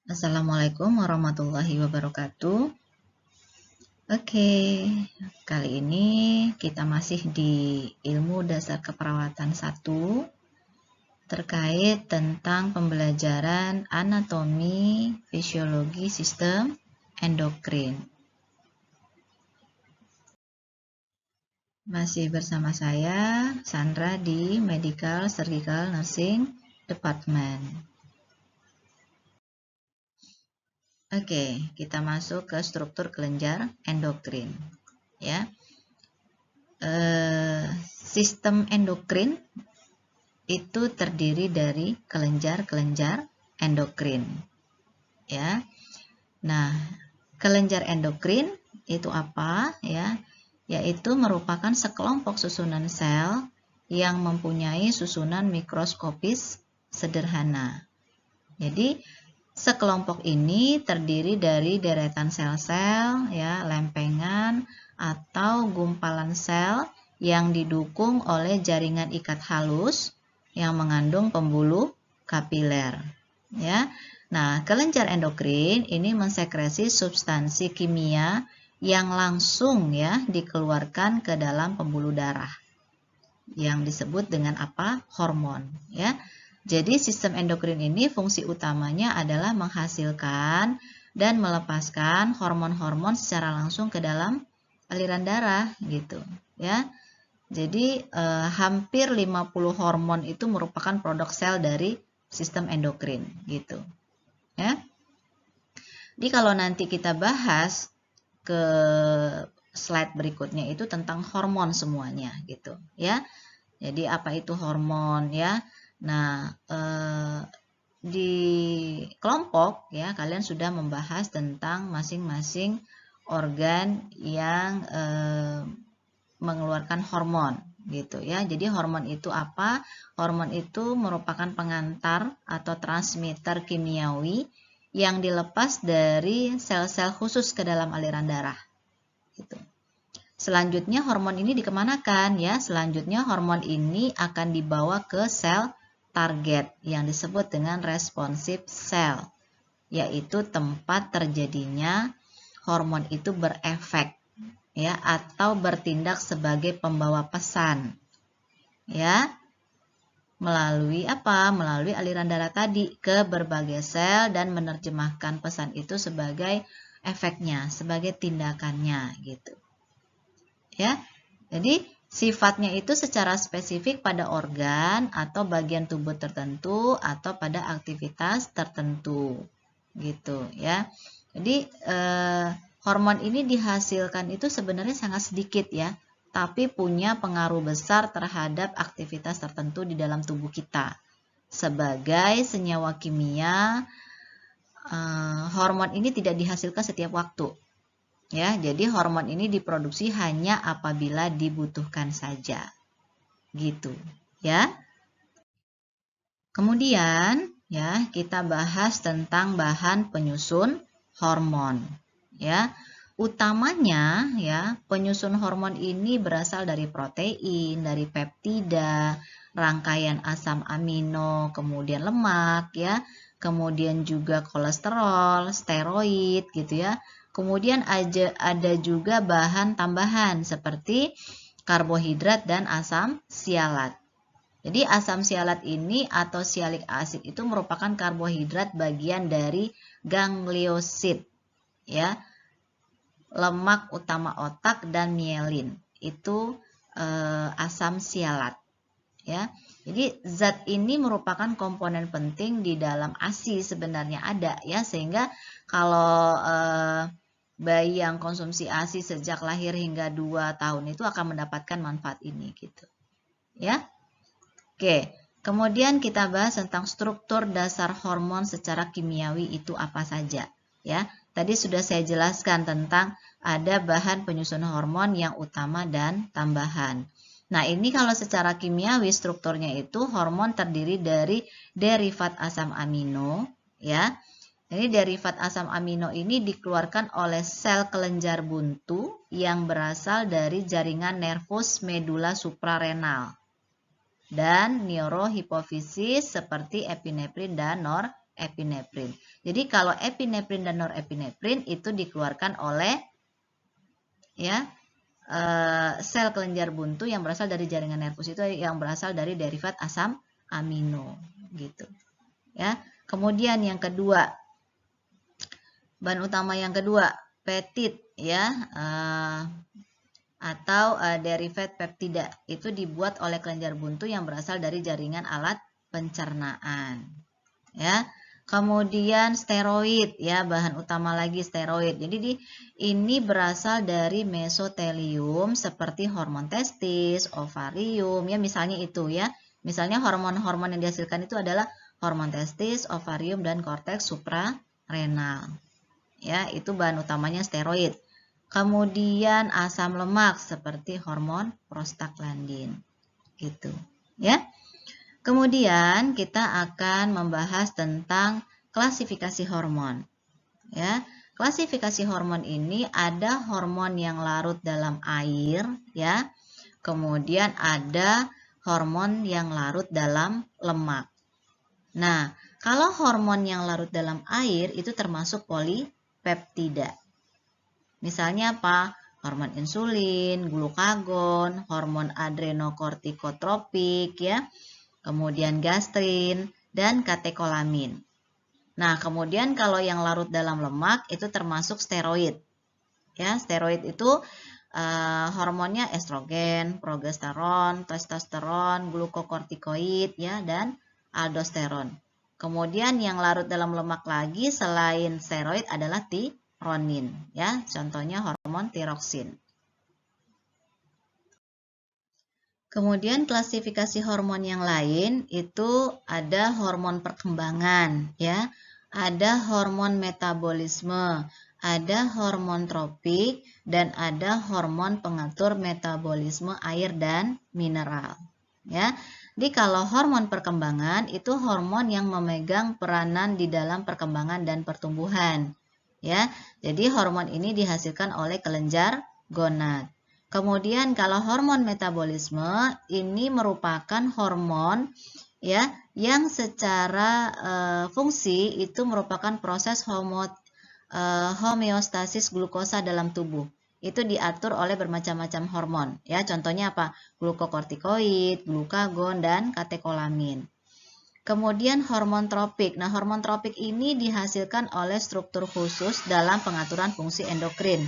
Assalamualaikum warahmatullahi wabarakatuh. Oke, kali ini kita masih di ilmu dasar keperawatan 1 terkait tentang pembelajaran anatomi fisiologi sistem endokrin. Masih bersama saya, Sandra di Medical Surgical Nursing Department. Oke, kita masuk ke struktur kelenjar endokrin. Ya, sistem endokrin itu terdiri dari kelenjar-kelenjar endokrin. Ya, nah kelenjar endokrin itu apa? Ya, yaitu merupakan sekelompok susunan sel yang mempunyai susunan mikroskopis sederhana. Jadi sekelompok ini terdiri dari deretan sel-sel, ya, lempengan atau gumpalan sel yang didukung oleh jaringan ikat halus yang mengandung pembuluh kapiler. Ya, nah kelenjar endokrin ini mensekresi substansi kimia yang langsung ya dikeluarkan ke dalam pembuluh darah, yang disebut dengan apa? Hormon. Ya. Jadi sistem endokrin ini fungsi utamanya adalah menghasilkan dan melepaskan hormon-hormon secara langsung ke dalam aliran darah gitu ya. Jadi hampir 50 hormon itu merupakan produk sel dari sistem endokrin gitu ya. Jadi kalau nanti kita bahas ke slide berikutnya itu tentang hormon semuanya gitu ya. Jadi apa itu hormon ya? Nah, di kelompok ya kalian sudah membahas tentang masing-masing organ yang mengeluarkan hormon gitu ya. Jadi hormon itu apa? Hormon itu merupakan pengantar atau transmitter kimiawi yang dilepas dari sel-sel khusus ke dalam aliran darah gitu. Selanjutnya hormon ini dikemanakan ya? Selanjutnya hormon ini akan dibawa ke sel target yang disebut dengan responsive cell, yaitu tempat terjadinya hormon itu berefek ya atau bertindak sebagai pembawa pesan ya. Melalui apa? Melalui aliran darah tadi ke berbagai sel dan menerjemahkan pesan itu sebagai efeknya, sebagai tindakannya gitu. Ya. Jadi sifatnya itu secara spesifik pada organ atau bagian tubuh tertentu atau pada aktivitas tertentu gitu ya. Jadi hormon ini dihasilkan itu sebenarnya sangat sedikit ya, tapi punya pengaruh besar terhadap aktivitas tertentu di dalam tubuh kita. Sebagai senyawa kimia, hormon ini tidak dihasilkan setiap waktu. Ya, jadi hormon ini diproduksi hanya apabila dibutuhkan saja. Gitu, ya. Kemudian, ya, kita bahas tentang bahan penyusun hormon, ya. Utamanya, ya, penyusun hormon ini berasal dari protein, dari peptida, rangkaian asam amino, kemudian lemak, ya. Kemudian juga kolesterol, steroid gitu ya. Kemudian ada juga bahan tambahan seperti karbohidrat dan asam sialat. Jadi asam sialat ini atau sialic acid itu merupakan karbohidrat bagian dari gangliosid, ya, lemak utama otak dan mielin. Itu asam sialat, ya. Jadi zat ini merupakan komponen penting di dalam ASI sebenarnya ada, ya, sehingga kalau bayi yang konsumsi ASI sejak lahir hingga 2 tahun itu akan mendapatkan manfaat ini gitu, ya. Oke, kemudian kita bahas tentang struktur dasar hormon secara kimiawi itu apa saja, ya. Tadi sudah saya jelaskan tentang ada bahan penyusun hormon yang utama dan tambahan. Nah, ini kalau secara kimiawi strukturnya itu hormon terdiri dari derivat asam amino, ya. Jadi derivat asam amino ini dikeluarkan oleh sel kelenjar buntu yang berasal dari jaringan nervus medula suprarenal dan neurohipofisis seperti epinefrin dan norepinefrin. Jadi kalau epinefrin dan norepinefrin itu dikeluarkan oleh sel kelenjar buntu yang berasal dari jaringan nervus, itu yang berasal dari derivat asam amino gitu. Ya. Kemudian yang kedua, bahan utama yang kedua, peptid atau derivat peptida, itu dibuat oleh kelenjar buntu yang berasal dari jaringan alat pencernaan. Ya. Kemudian steroid, bahan utama lagi steroid. Jadi ini berasal dari mesotelium seperti hormon testis, ovarium, misalnya itu Misalnya hormon-hormon yang dihasilkan itu adalah hormon testis, ovarium, dan korteks suprarenal. Itu bahan utamanya steroid. Kemudian asam lemak seperti hormon prostaglandin. Gitu, Kemudian kita akan membahas tentang klasifikasi hormon. Klasifikasi hormon ini ada hormon yang larut dalam air, Kemudian ada hormon yang larut dalam lemak. Nah, kalau hormon yang larut dalam air itu termasuk polipeptida. Misalnya apa? Hormon insulin, glukagon, hormon adrenokortikotropik, kemudian gastrin, dan katekolamin. Nah, kemudian kalau yang larut dalam lemak itu termasuk steroid. Steroid itu hormonnya estrogen, progesteron, testosteron, glukokortikoid, dan aldosteron. Kemudian yang larut dalam lemak lagi selain steroid adalah tironin, contohnya hormon tiroksin. Kemudian klasifikasi hormon yang lain itu ada hormon perkembangan, ada hormon metabolisme, ada hormon tropik, dan ada hormon pengatur metabolisme air dan mineral. Jadi kalau hormon perkembangan itu hormon yang memegang peranan di dalam perkembangan dan pertumbuhan. Jadi hormon ini dihasilkan oleh kelenjar gonad. Kemudian kalau hormon metabolisme ini merupakan hormon yang secara fungsi itu merupakan proses homeostasis glukosa dalam tubuh. Itu diatur oleh bermacam-macam hormon. Contohnya apa? Glukokortikoid, glukagon, dan katekolamin. Kemudian hormon tropik. Nah, hormon tropik ini dihasilkan oleh struktur khusus dalam pengaturan fungsi endokrin,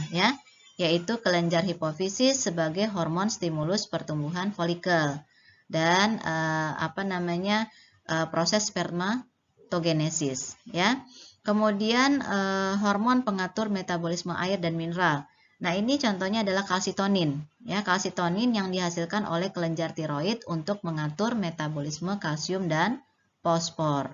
yaitu kelenjar hipofisis sebagai hormon stimulus pertumbuhan folikel dan proses spermatogenesis, Kemudian hormon pengatur metabolisme air dan mineral. Nah, ini contohnya adalah kalsitonin, kalsitonin yang dihasilkan oleh kelenjar tiroid untuk mengatur metabolisme kalsium dan fosfor.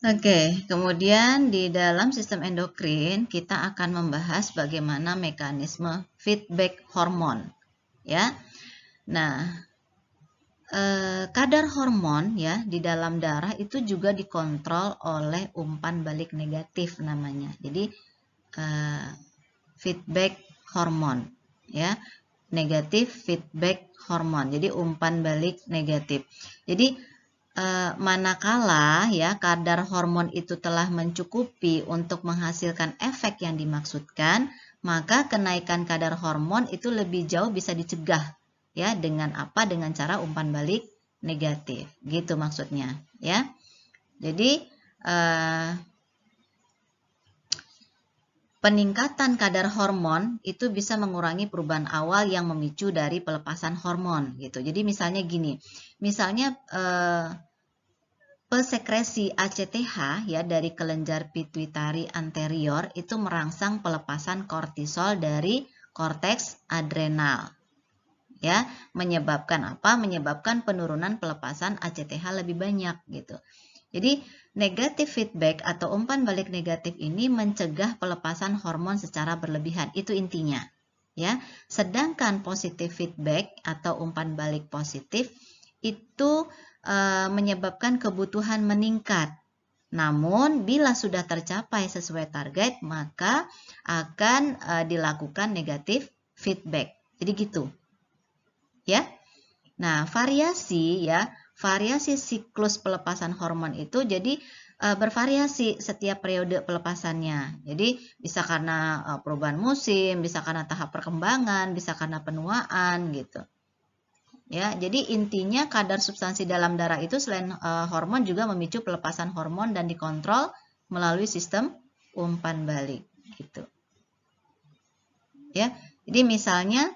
Oke, kemudian di dalam sistem endokrin kita akan membahas bagaimana mekanisme feedback hormon, Nah, kadar hormon di dalam darah itu juga dikontrol oleh umpan balik negatif namanya. Jadi feedback hormon, negatif feedback hormon. Jadi umpan balik negatif. Jadi manakala kadar hormon itu telah mencukupi untuk menghasilkan efek yang dimaksudkan, maka kenaikan kadar hormon itu lebih jauh bisa dicegah dengan apa? Dengan cara umpan balik negatif. Gitu maksudnya, Jadi peningkatan kadar hormon itu bisa mengurangi perubahan awal yang memicu dari pelepasan hormon gitu. Jadi misalnya gini, pesekresi ACTH dari kelenjar pituitari anterior itu merangsang pelepasan kortisol dari korteks adrenal. Menyebabkan apa? Menyebabkan penurunan pelepasan ACTH lebih banyak gitu. Jadi negatif feedback atau umpan balik negatif ini mencegah pelepasan hormon secara berlebihan. Itu intinya. Sedangkan positif feedback atau umpan balik positif itu menyebabkan kebutuhan meningkat. Namun bila sudah tercapai sesuai target, maka akan dilakukan negatif feedback. Jadi gitu. Nah, variasi siklus pelepasan hormon itu jadi bervariasi setiap periode pelepasannya. Jadi bisa karena perubahan musim, bisa karena tahap perkembangan, bisa karena penuaan gitu. Ya, jadi intinya kadar substansi dalam darah itu selain hormon juga memicu pelepasan hormon dan dikontrol melalui sistem umpan balik gitu. Ya. Jadi misalnya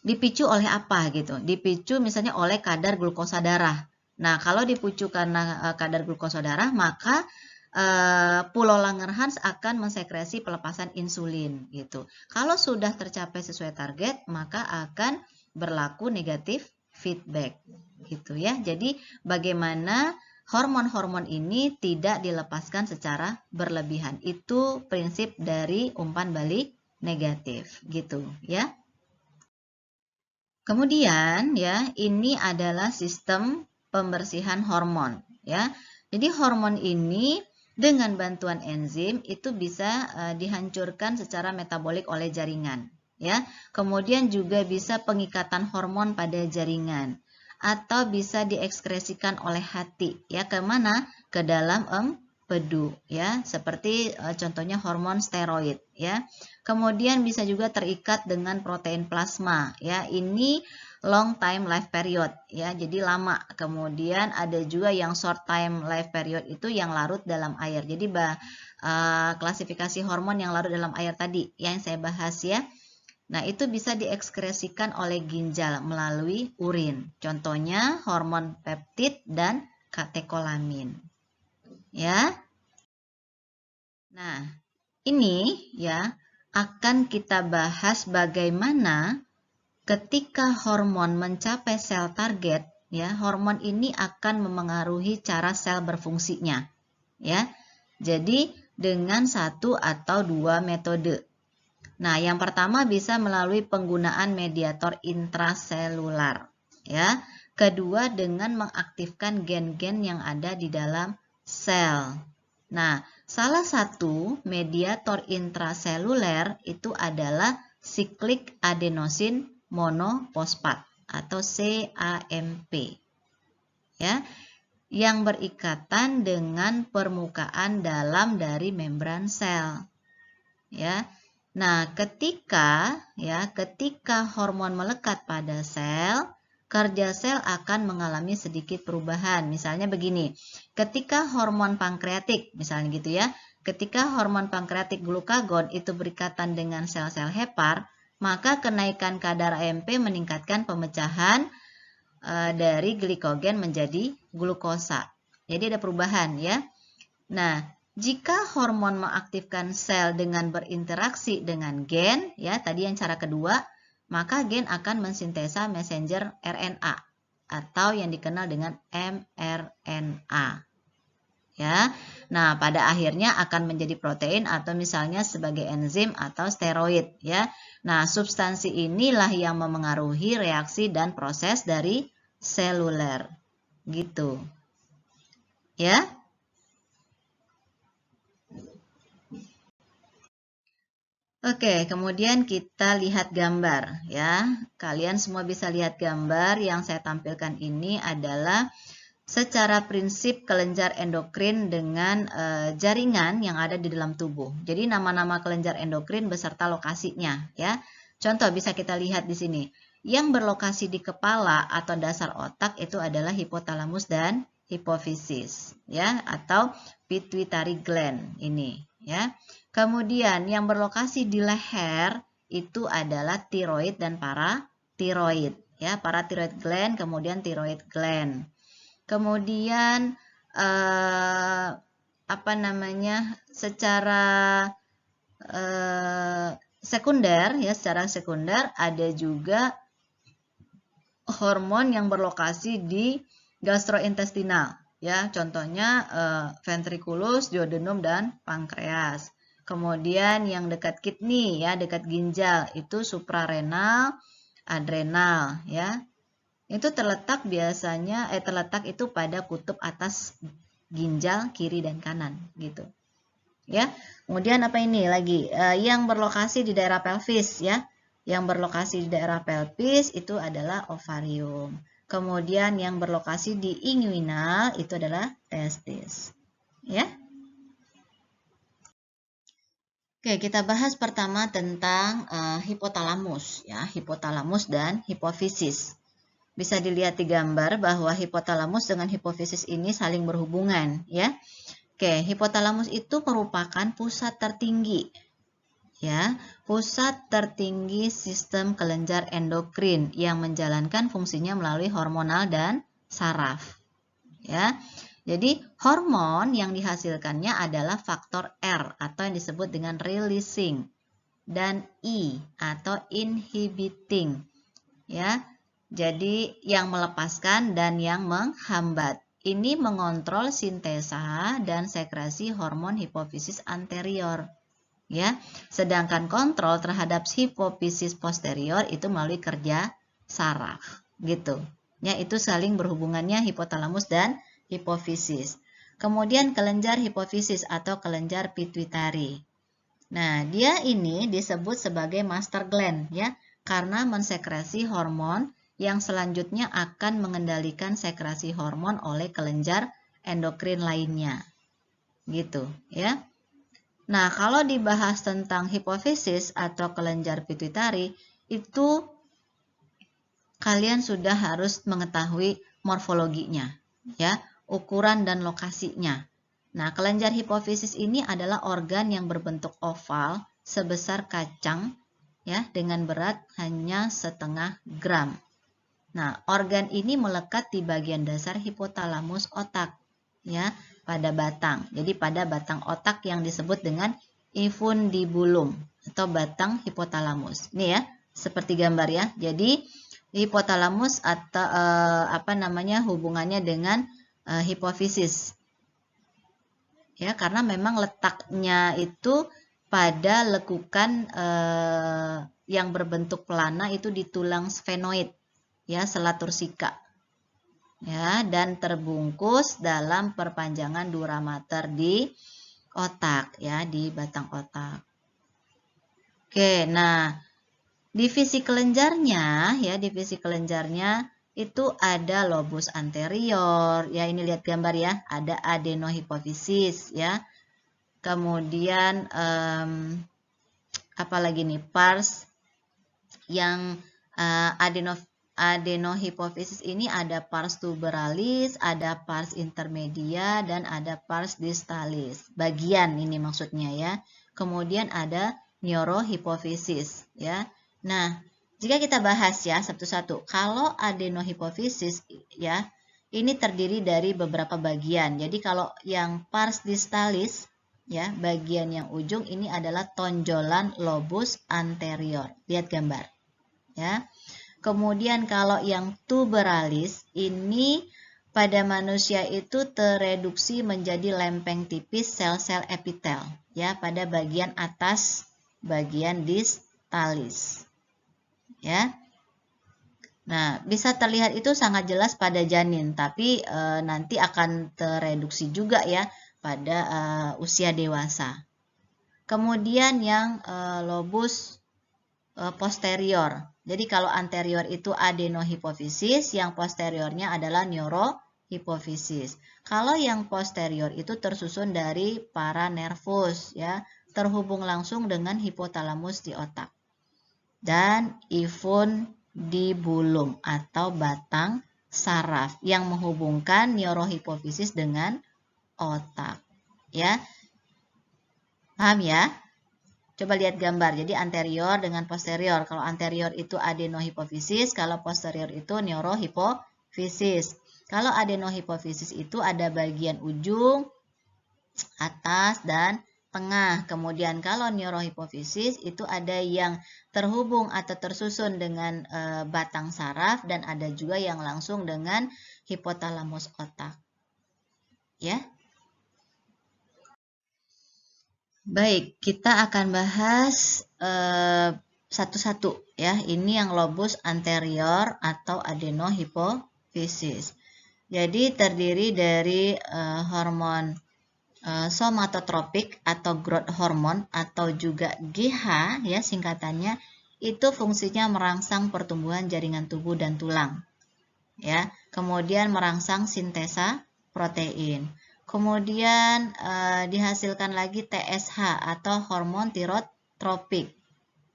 dipicu oleh apa gitu? Dipicu misalnya oleh kadar glukosa darah. Nah, kalau dipicu karena kadar glukosa darah, maka pulau Langerhans akan mensekresi pelepasan insulin gitu. Kalau sudah tercapai sesuai target, maka akan berlaku negatif feedback gitu ya. Jadi bagaimana hormon-hormon ini tidak dilepaskan secara berlebihan. Itu prinsip dari umpan balik negatif gitu ya. Kemudian ya, ini adalah sistem pembersihan hormon ya. Jadi hormon ini dengan bantuan enzim itu bisa dihancurkan secara metabolik oleh jaringan ya. Kemudian juga bisa pengikatan hormon pada jaringan atau bisa diekskresikan oleh hati ya, kemana? Ke dalam empedu ya, seperti contohnya hormon steroid ya. Kemudian bisa juga terikat dengan protein plasma ya. Ini long time life period ya, jadi lama. Kemudian ada juga yang short time life period, itu yang larut dalam air. Jadi klasifikasi hormon yang larut dalam air tadi yang saya bahas ya. Nah, itu bisa diekskresikan oleh ginjal melalui urin. Contohnya hormon peptid dan katekolamin. Ya. Nah, ini ya akan kita bahas bagaimana ketika hormon mencapai sel target ya, hormon ini akan memengaruhi cara sel berfungsinya ya. Jadi dengan satu atau dua metode. Nah, yang pertama bisa melalui penggunaan mediator intraselular ya. Kedua dengan mengaktifkan gen-gen yang ada di dalam sel. Nah, salah satu mediator intraseluler itu adalah siklik adenosin monofosfat atau CAMP. Ya, yang berikatan dengan permukaan dalam dari membran sel. Ya. Nah, ketika hormon melekat pada sel, kerja sel akan mengalami sedikit perubahan. Misalnya begini, ketika hormon pankreatik, misalnya gitu ya, ketika hormon pankreatik glukagon itu berikatan dengan sel-sel hepar, maka kenaikan kadar AMP meningkatkan pemecahan dari glikogen menjadi glukosa. Jadi ada perubahan ya. Nah, jika hormon mengaktifkan sel dengan berinteraksi dengan gen, ya tadi yang cara kedua, maka gen akan mensintesa messenger RNA atau yang dikenal dengan mRNA. Ya, nah pada akhirnya akan menjadi protein atau misalnya sebagai enzim atau steroid. Ya, nah substansi inilah yang memengaruhi reaksi dan proses dari seluler, gitu. Ya. Oke, kemudian kita lihat gambar ya. Kalian semua bisa lihat gambar yang saya tampilkan ini adalah secara prinsip kelenjar endokrin dengan jaringan yang ada di dalam tubuh. Jadi nama-nama kelenjar endokrin beserta lokasinya ya. Contoh bisa kita lihat di sini. Yang berlokasi di kepala atau dasar otak itu adalah hipotalamus dan hipofisis ya, atau pituitary gland ini ya. Kemudian yang berlokasi di leher itu adalah tiroid dan paratiroid ya, paratiroid gland kemudian tiroid gland. Kemudian secara sekunder ya, secara sekunder ada juga hormon yang berlokasi di gastrointestinal ya, contohnya ventriculus, duodenum dan pankreas. Kemudian yang dekat kidney ya, dekat ginjal itu suprarenal, adrenal ya. Itu terletak itu pada kutub atas ginjal kiri dan kanan gitu. Ya. Kemudian apa ini lagi? Yang berlokasi di daerah pelvis ya. Yang berlokasi di daerah pelvis itu adalah ovarium. Kemudian yang berlokasi di inguinal itu adalah testis. Ya. Oke, kita bahas pertama tentang hipotalamus, ya, hipotalamus dan hipofisis. Bisa dilihat di gambar bahwa hipotalamus dengan hipofisis ini saling berhubungan, ya. Oke, hipotalamus itu merupakan pusat tertinggi, ya, pusat tertinggi sistem kelenjar endokrin yang menjalankan fungsinya melalui hormonal dan saraf, ya. Jadi, hormon yang dihasilkannya adalah faktor R atau yang disebut dengan releasing dan I atau inhibiting. Ya. Jadi, yang melepaskan dan yang menghambat. Ini mengontrol sintesa dan sekresi hormon hipofisis anterior. Ya. Sedangkan kontrol terhadap hipofisis posterior itu melalui kerja saraf. Gitu. Ya, itu saling berhubungannya hipotalamus dan hipofisis. Kemudian kelenjar hipofisis atau kelenjar pituitari. Nah, dia ini disebut sebagai master gland ya, karena mensekresi hormon yang selanjutnya akan mengendalikan sekresi hormon oleh kelenjar endokrin lainnya. Gitu, ya. Nah, kalau dibahas tentang hipofisis atau kelenjar pituitari, itu kalian sudah harus mengetahui morfologinya, ya, ukuran dan lokasinya. Nah, kelenjar hipofisis ini adalah organ yang berbentuk oval sebesar kacang, ya, dengan berat hanya 0,5 gram. Nah, organ ini melekat di bagian dasar hipotalamus otak, ya, pada batang. Jadi pada batang otak yang disebut dengan infundibulum atau batang hipotalamus. Ini ya, seperti gambar ya. Jadi hipotalamus atau hubungannya dengan hipofisis. Ya, karena memang letaknya itu pada lekukan yang berbentuk pelana itu di tulang sphenoid, ya, selat tursika. Ya, dan terbungkus dalam perpanjangan dura mater di otak, ya, di batang otak. Oke, nah, divisi kelenjarnya, ya, divisi kelenjarnya itu ada lobus anterior, ya, ini lihat gambar ya, ada adenohipofisis, ya. Kemudian apalagi nih, pars yang adenohipofisis ini ada pars tuberalis, ada pars intermedia, dan ada pars distalis. Bagian ini maksudnya ya. Kemudian ada neurohipofisis ya. Nah, jika kita bahas ya satu-satu. Kalau adenohipofisis ya, ini terdiri dari beberapa bagian. Jadi kalau yang pars distalis ya, bagian yang ujung ini adalah tonjolan lobus anterior. Lihat gambar. Ya. Kemudian kalau yang tuberalis ini pada manusia itu tereduksi menjadi lempeng tipis sel-sel epitel ya pada bagian atas bagian distalis. Ya. Nah, bisa terlihat itu sangat jelas pada janin, tapi nanti akan tereduksi juga ya pada usia dewasa. Kemudian yang lobus posterior. Jadi kalau anterior itu adenohipofisis, yang posteriornya adalah neurohipofisis. Kalau yang posterior itu tersusun dari paranervus ya, terhubung langsung dengan hipotalamus di otak. Dan infundibulum atau batang saraf yang menghubungkan neurohipofisis dengan otak. Ya. Paham ya? Coba lihat gambar. Jadi anterior dengan posterior. Kalau anterior itu adenohipofisis, kalau posterior itu neurohipofisis. Kalau adenohipofisis itu ada bagian ujung, atas, dan tengah. Kemudian kalau neurohipofisis itu ada yang terhubung atau tersusun dengan batang saraf dan ada juga yang langsung dengan hipotalamus otak. Ya. Baik, kita akan bahas satu-satu ya. Ini yang lobus anterior atau adenohipofisis. Jadi terdiri dari hormon somatotropik atau growth hormone atau juga GH ya singkatannya. itu fungsinya merangsang pertumbuhan jaringan tubuh dan tulang. Ya, kemudian merangsang sintesa protein. Kemudian dihasilkan lagi TSH atau hormon tirotropik.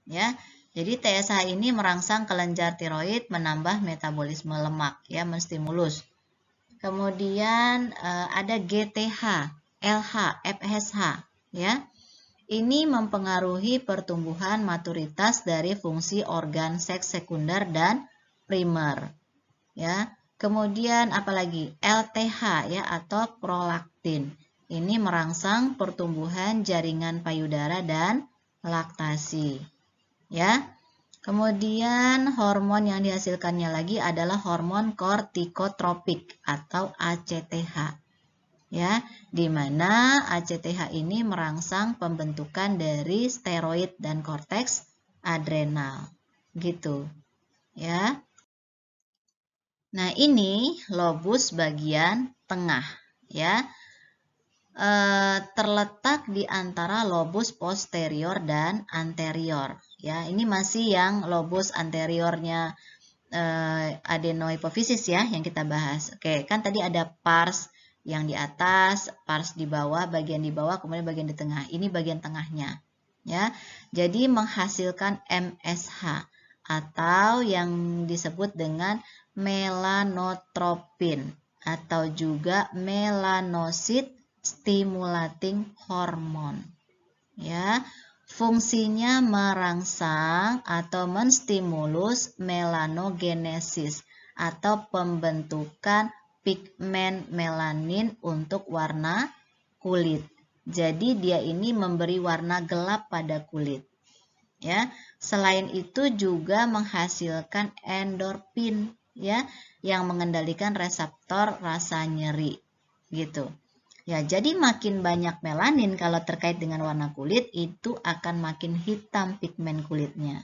Ya, jadi TSH ini merangsang kelenjar tiroid, menambah metabolisme lemak, ya, menstimulus. Kemudian ada GTH, LH, FSH, ya. Ini mempengaruhi pertumbuhan maturitas dari fungsi organ seks sekunder dan primer. Ya. Kemudian apalagi LTH, ya, atau prolaktin. Ini merangsang pertumbuhan jaringan payudara dan laktasi. Ya. Kemudian hormon yang dihasilkannya lagi adalah hormon kortikotropik atau ACTH. Ya, di mana ACTH ini merangsang pembentukan dari steroid dan korteks adrenal. Gitu. Ya. Nah, ini lobus bagian tengah, ya. Terletak di antara lobus posterior dan anterior. Ya, ini masih yang lobus anteriornya adenohipofisis, ya, yang kita bahas. Oke, kan tadi ada pars yang di atas, pars di bawah, bagian di bawah, kemudian bagian di tengah. Ini bagian tengahnya. Ya, jadi menghasilkan MSH atau yang disebut dengan melanotropin atau juga melanocyte stimulating hormone. Ya, fungsinya merangsang atau menstimulus melanogenesis atau pembentukan pigmen melanin untuk warna kulit. Jadi dia ini memberi warna gelap pada kulit. Ya, selain itu juga menghasilkan endorfin, ya, yang mengendalikan reseptor rasa nyeri. Gitu. Ya, jadi makin banyak melanin kalau terkait dengan warna kulit, itu akan makin hitam pigmen kulitnya.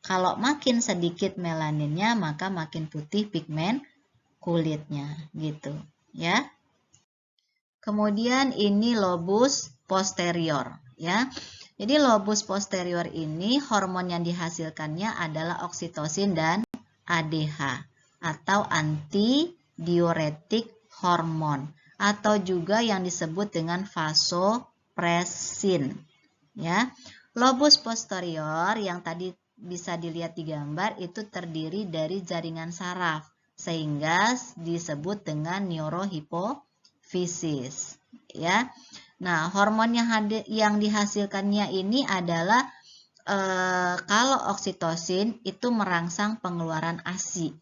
Kalau makin sedikit melaninnya, maka makin putih pigmen kulitnya, gitu, ya. Kemudian ini lobus posterior, ya. Jadi lobus posterior ini hormon yang dihasilkannya adalah oksitosin dan ADH atau antidiuretik hormon, atau juga yang disebut dengan vasopresin. Ya, lobus posterior yang tadi bisa dilihat di gambar itu terdiri dari jaringan saraf, sehingga disebut dengan neurohipofisis. Ya, nah hormon yang dihasilkannya ini adalah kalau oksitosin itu merangsang pengeluaran ASI.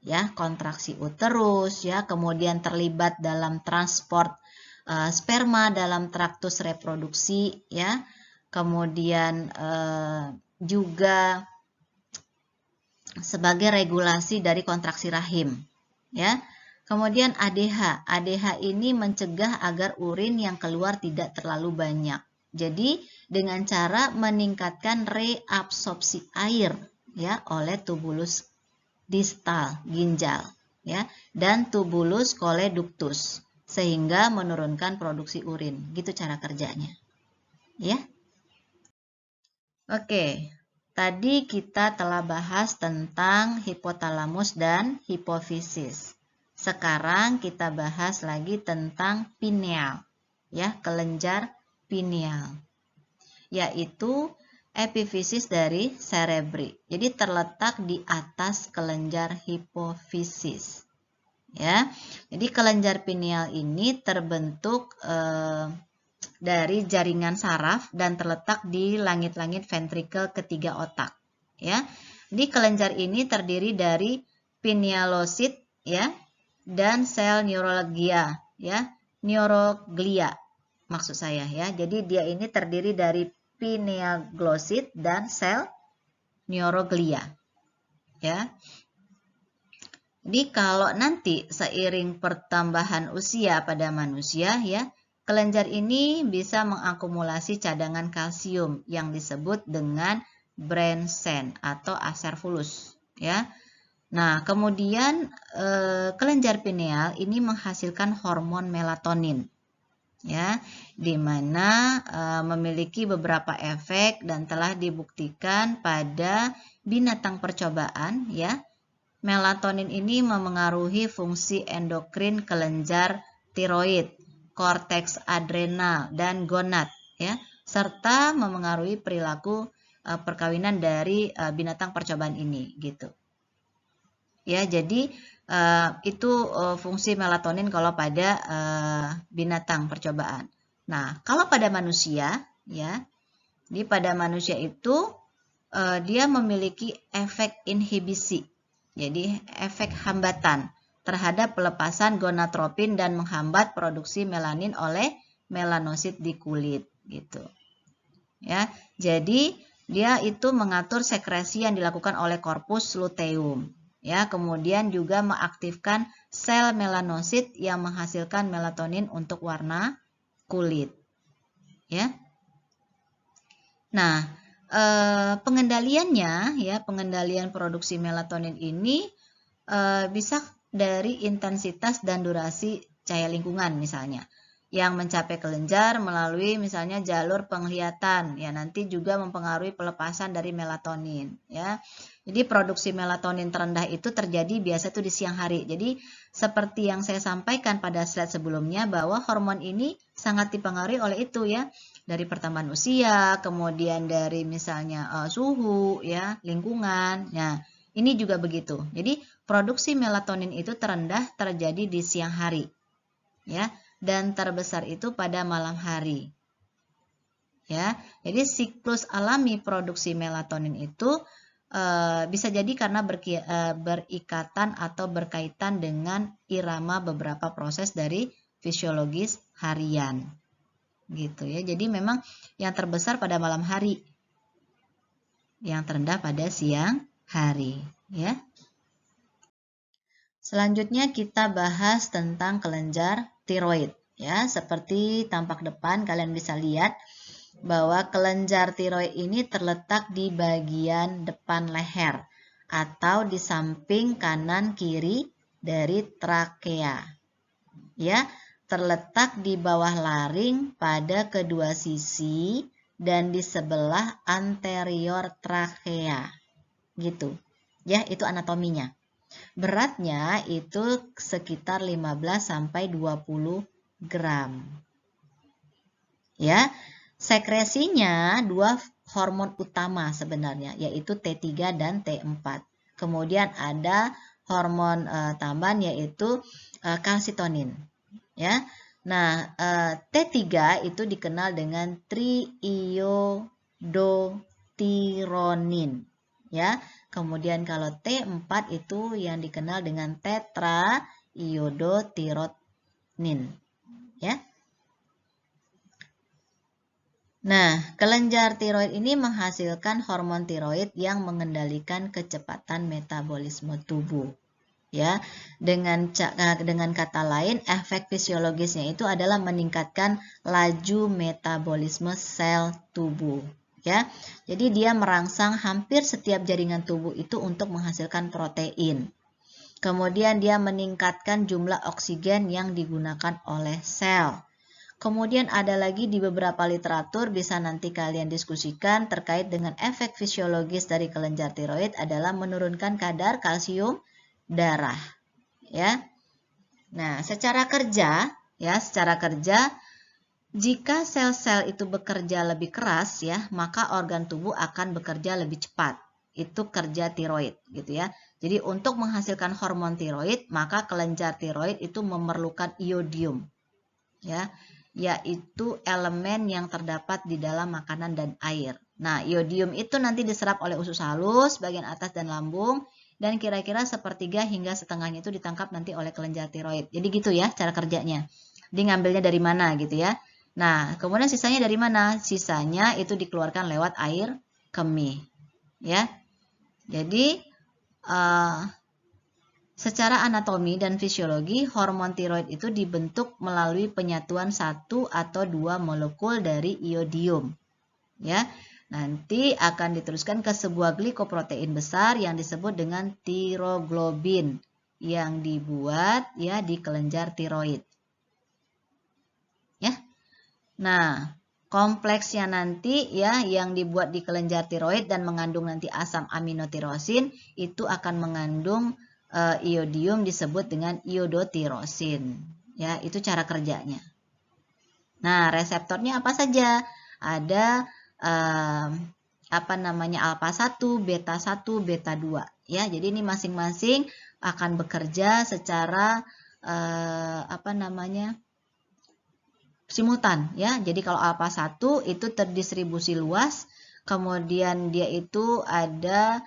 Ya, kontraksi uterus, ya, kemudian terlibat dalam transport sperma dalam traktus reproduksi, ya, kemudian juga sebagai regulasi dari kontraksi rahim, ya. Kemudian ADH ini mencegah agar urin yang keluar tidak terlalu banyak. Jadi dengan cara meningkatkan reabsorpsi air, ya, oleh tubulus distal ginjal, ya, dan tubulus choleductus, sehingga menurunkan produksi urin. Gitu cara kerjanya, ya. Oke, tadi kita telah bahas tentang hipotalamus dan hipofisis. Sekarang kita bahas lagi tentang pineal, ya, kelenjar pineal, yaitu epifisis dari cerebri. Jadi terletak di atas kelenjar hipofisis. Ya. Jadi kelenjar pineal ini terbentuk dari jaringan saraf dan terletak di langit-langit ventrikel ketiga otak. Ya. Jadi kelenjar ini terdiri dari pinealosit, ya, dan sel neuroglia, ya, neuroglia maksud saya, ya. Jadi dia ini terdiri dari pineaglosit dan sel neuroglia, ya. Jadi kalau nanti seiring pertambahan usia pada manusia, ya, kelenjar ini bisa mengakumulasi cadangan kalsium yang disebut dengan brain sand atau acervulus, ya. Nah, kemudian kelenjar pineal ini menghasilkan hormon melatonin. ya, di mana memiliki beberapa efek dan telah dibuktikan pada binatang percobaan, ya. Melatonin ini memengaruhi fungsi endokrin kelenjar tiroid, korteks adrenal, dan gonad, ya, serta memengaruhi perilaku perkawinan dari binatang percobaan ini, gitu. Ya, jadi itu fungsi melatonin kalau pada binatang percobaan. Nah, kalau pada manusia, ya, di pada manusia itu dia memiliki efek inhibisi. Jadi efek hambatan terhadap pelepasan gonadotropin dan menghambat produksi melanin oleh melanosit di kulit, gitu. Ya, jadi dia itu mengatur sekresi yang dilakukan oleh korpus luteum. Ya, kemudian juga mengaktifkan sel melanosit yang menghasilkan melatonin untuk warna kulit. Ya. Nah, pengendaliannya, ya, pengendalian produksi melatonin ini bisa dari intensitas dan durasi cahaya lingkungan misalnya, yang mencapai kelenjar melalui misalnya jalur penglihatan, ya, nanti juga mempengaruhi pelepasan dari melatonin, ya. Jadi produksi melatonin terendah itu terjadi biasa itu di siang hari. Jadi seperti yang saya sampaikan pada slide sebelumnya bahwa hormon ini sangat dipengaruhi oleh itu, ya, dari pertambahan usia, kemudian dari misalnya suhu, ya, lingkungan. Nah, ini juga begitu. Jadi produksi melatonin itu terendah terjadi di siang hari, ya, dan terbesar itu pada malam hari. Ya, jadi siklus alami produksi melatonin itu bisa jadi karena berikatan atau berkaitan dengan irama beberapa proses dari fisiologis harian. Gitu, ya. Jadi memang yang terbesar pada malam hari, yang terendah pada siang hari, ya. Selanjutnya kita bahas tentang kelenjar tiroid, ya. Seperti tampak depan kalian bisa lihat bahwa kelenjar tiroid ini terletak di bagian depan leher atau di samping kanan kiri dari trakea, ya. Terletak di bawah laring pada kedua sisi dan di sebelah anterior trakea. Gitu. Ya, itu anatominya. Beratnya itu sekitar 15 sampai 20 gram. Ya. Sekresinya dua hormon utama sebenarnya, yaitu T3 dan T4. Kemudian ada hormon tambahan yaitu kalsitonin. Ya, nah T3 itu dikenal dengan triiodotironin, ya. Kemudian kalau T4 itu yang dikenal dengan tetraiodotyrosine, ya. Nah, kelenjar tiroid ini menghasilkan hormon tiroid yang mengendalikan kecepatan metabolisme tubuh. Ya, dengan kata lain, efek fisiologisnya itu adalah meningkatkan laju metabolisme sel tubuh, ya. Jadi dia merangsang hampir setiap jaringan tubuh itu untuk menghasilkan protein. Kemudian dia meningkatkan jumlah oksigen yang digunakan oleh sel. Kemudian ada lagi di beberapa literatur bisa nanti kalian diskusikan terkait dengan efek fisiologis dari kelenjar tiroid adalah menurunkan kadar kalsium darah, ya. Nah, secara kerja jika sel-sel itu bekerja lebih keras, ya, maka organ tubuh akan bekerja lebih cepat. Itu kerja tiroid, gitu ya. Jadi untuk menghasilkan hormon tiroid, maka kelenjar tiroid itu memerlukan iodium, ya, yaitu elemen yang terdapat di dalam makanan dan air. Nah, iodium itu nanti diserap oleh usus halus bagian atas dan lambung, dan kira-kira sepertiga hingga setengahnya itu ditangkap nanti oleh kelenjar tiroid. Jadi gitu ya cara kerjanya. Dia ngambilnya dari mana gitu ya. Nah, kemudian sisanya dari mana? Sisanya itu dikeluarkan lewat air kemih, ya. Jadi secara anatomi dan fisiologi, hormon tiroid itu dibentuk melalui penyatuan satu atau dua molekul dari iodium, ya. Nanti akan diteruskan ke sebuah glikoprotein besar yang disebut dengan tiroglobin yang dibuat, ya, di kelenjar tiroid. Ya. Nah, kompleksnya nanti ya yang dibuat di kelenjar tiroid dan mengandung nanti asam aminotirosin itu akan mengandung iodium disebut dengan iodotirosin. Ya, itu cara kerjanya. Nah, reseptornya apa saja? Ada apa namanya alpha 1, beta 1, beta 2 ya. Jadi ini masing-masing akan bekerja secara apa namanya? simultan ya. Jadi kalau alpha 1 itu terdistribusi luas, kemudian dia itu ada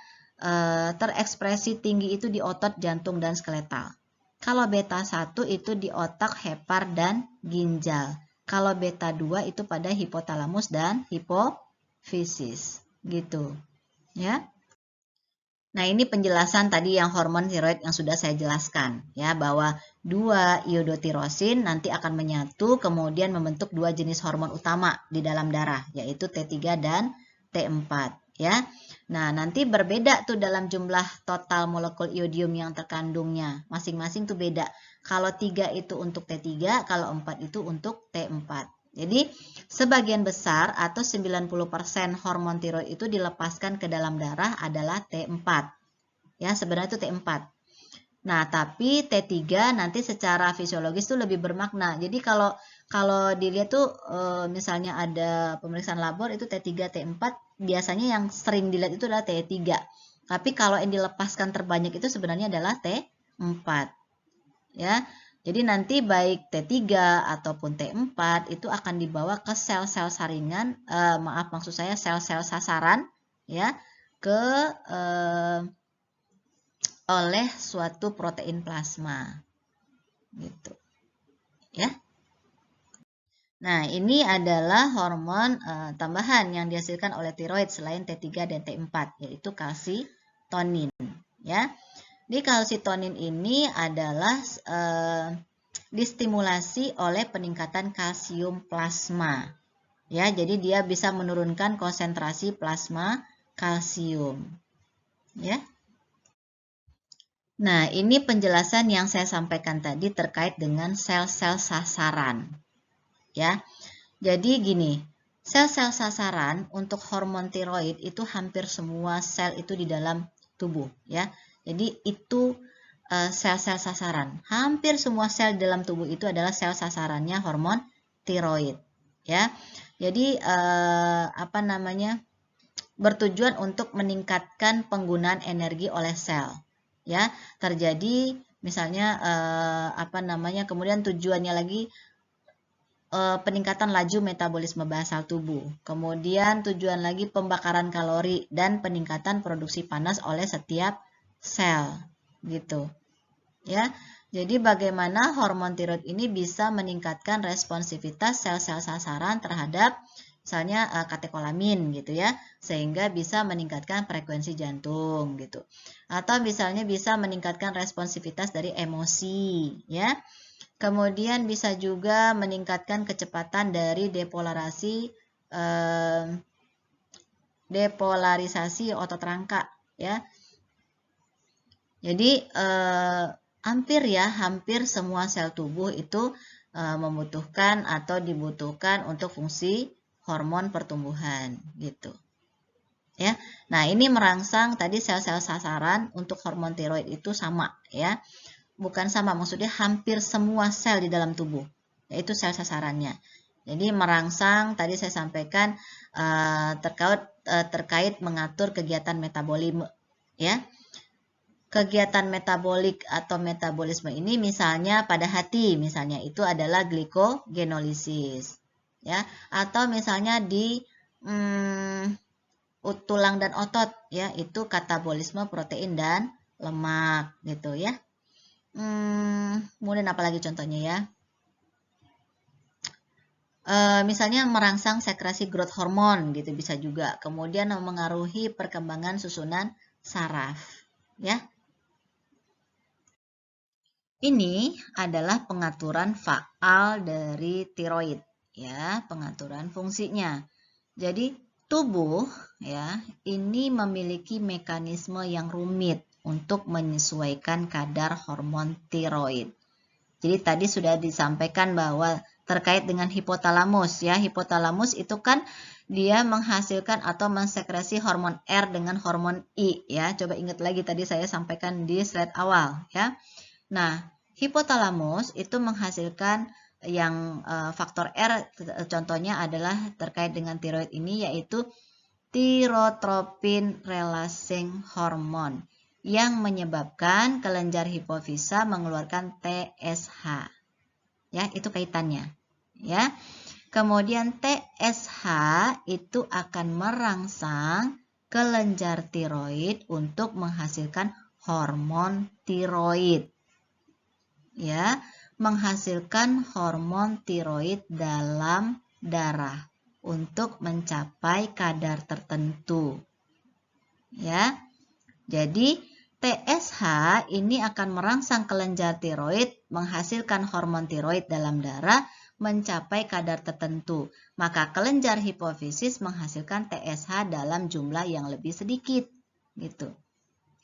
terekspresi tinggi itu di otot, jantung dan skeletal. Kalau beta 1 itu di otak, hepar dan ginjal. Kalau beta 2 itu pada hipotalamus dan hipofisis gitu ya. Nah, ini penjelasan tadi yang hormon tiroid yang sudah saya jelaskan ya, bahwa 2 iodotirosin nanti akan menyatu kemudian membentuk 2 jenis hormon utama di dalam darah, yaitu T3 dan T4 ya. Nah, nanti berbeda tuh dalam jumlah total molekul iodium yang terkandungnya. Masing-masing tuh beda. Kalau 3 itu untuk T3, kalau 4 itu untuk T4. Jadi, sebagian besar atau 90% hormon tiroid itu dilepaskan ke dalam darah adalah T4. Ya, sebenarnya itu T4. Nah, tapi T3 nanti secara fisiologis itu lebih bermakna. Jadi kalau dilihat tuh misalnya ada pemeriksaan labor itu T3, T4, biasanya yang sering dilihat itu adalah T3. Tapi kalau yang dilepaskan terbanyak itu sebenarnya adalah T4. Ya. Jadi nanti baik T3 ataupun T4 itu akan dibawa ke sel-sel saringan, maksud saya sel-sel sasaran ya, ke oleh suatu protein plasma. Gitu. Ya. Nah, ini adalah hormon tambahan yang dihasilkan oleh tiroid selain T3 dan T4, yaitu kalsitonin, ya. Di kalsitonin ini adalah distimulasi oleh peningkatan kalsium plasma. Ya, jadi dia bisa menurunkan konsentrasi plasma kalsium. Ya. Nah, ini penjelasan yang saya sampaikan tadi terkait dengan sel-sel sasaran. Ya. Jadi gini, sel-sel sasaran untuk hormon tiroid itu hampir semua sel itu di dalam tubuh, ya. Jadi itu sel-sel sasaran. Hampir semua sel di dalam tubuh itu adalah sel sasarannya hormon tiroid, ya. Jadi apa namanya? Bertujuan untuk meningkatkan penggunaan energi oleh sel, ya. Terjadi misalnya apa namanya? Kemudian tujuannya lagi peningkatan laju metabolisme basal tubuh. Kemudian tujuan lagi pembakaran kalori dan peningkatan produksi panas oleh setiap sel, gitu. Ya. Jadi bagaimana hormon tiroid ini bisa meningkatkan responsivitas sel-sel sasaran terhadap misalnya katekolamin gitu ya, sehingga bisa meningkatkan frekuensi jantung gitu. Atau misalnya bisa meningkatkan responsivitas dari emosi ya. Kemudian bisa juga meningkatkan kecepatan dari depolarisasi otot rangka ya. Jadi hampir semua sel tubuh itu membutuhkan atau dibutuhkan untuk fungsi hormon pertumbuhan gitu. Ya. Nah, ini merangsang tadi sel-sel sasaran untuk hormon tiroid itu sama ya. Bukan sama, maksudnya hampir semua sel di dalam tubuh, yaitu sel sasarannya. Jadi merangsang, tadi saya sampaikan terkait mengatur kegiatan metabolisme, ya. Kegiatan metabolik atau metabolisme ini misalnya pada hati, misalnya itu adalah glikogenolisis, ya. Atau misalnya di tulang dan otot, ya, itu katabolisme protein dan lemak, gitu ya. Kemudian apa lagi contohnya ya? Misalnya merangsang sekresi growth hormone gitu bisa juga. Kemudian memengaruhi perkembangan susunan saraf, ya. Ini adalah pengaturan faal dari tiroid, ya, pengaturan fungsinya. Jadi tubuh ya, ini memiliki mekanisme yang rumit untuk menyesuaikan kadar hormon tiroid. Jadi tadi sudah disampaikan bahwa terkait dengan hipotalamus ya. Hipotalamus itu kan dia menghasilkan atau mensekresi hormon R dengan hormon I ya. Coba ingat lagi tadi saya sampaikan di slide awal ya. Nah, hipotalamus itu menghasilkan yang faktor R, contohnya adalah terkait dengan tiroid ini, yaitu tirotropin releasing hormone yang menyebabkan kelenjar hipofisa mengeluarkan TSH. Ya, itu kaitannya. Ya. Kemudian TSH itu akan merangsang kelenjar tiroid untuk menghasilkan hormon tiroid. Ya, menghasilkan hormon tiroid dalam darah untuk mencapai kadar tertentu. Ya. Jadi TSH ini akan merangsang kelenjar tiroid menghasilkan hormon tiroid dalam darah mencapai kadar tertentu. Maka kelenjar hipofisis menghasilkan TSH dalam jumlah yang lebih sedikit, gitu.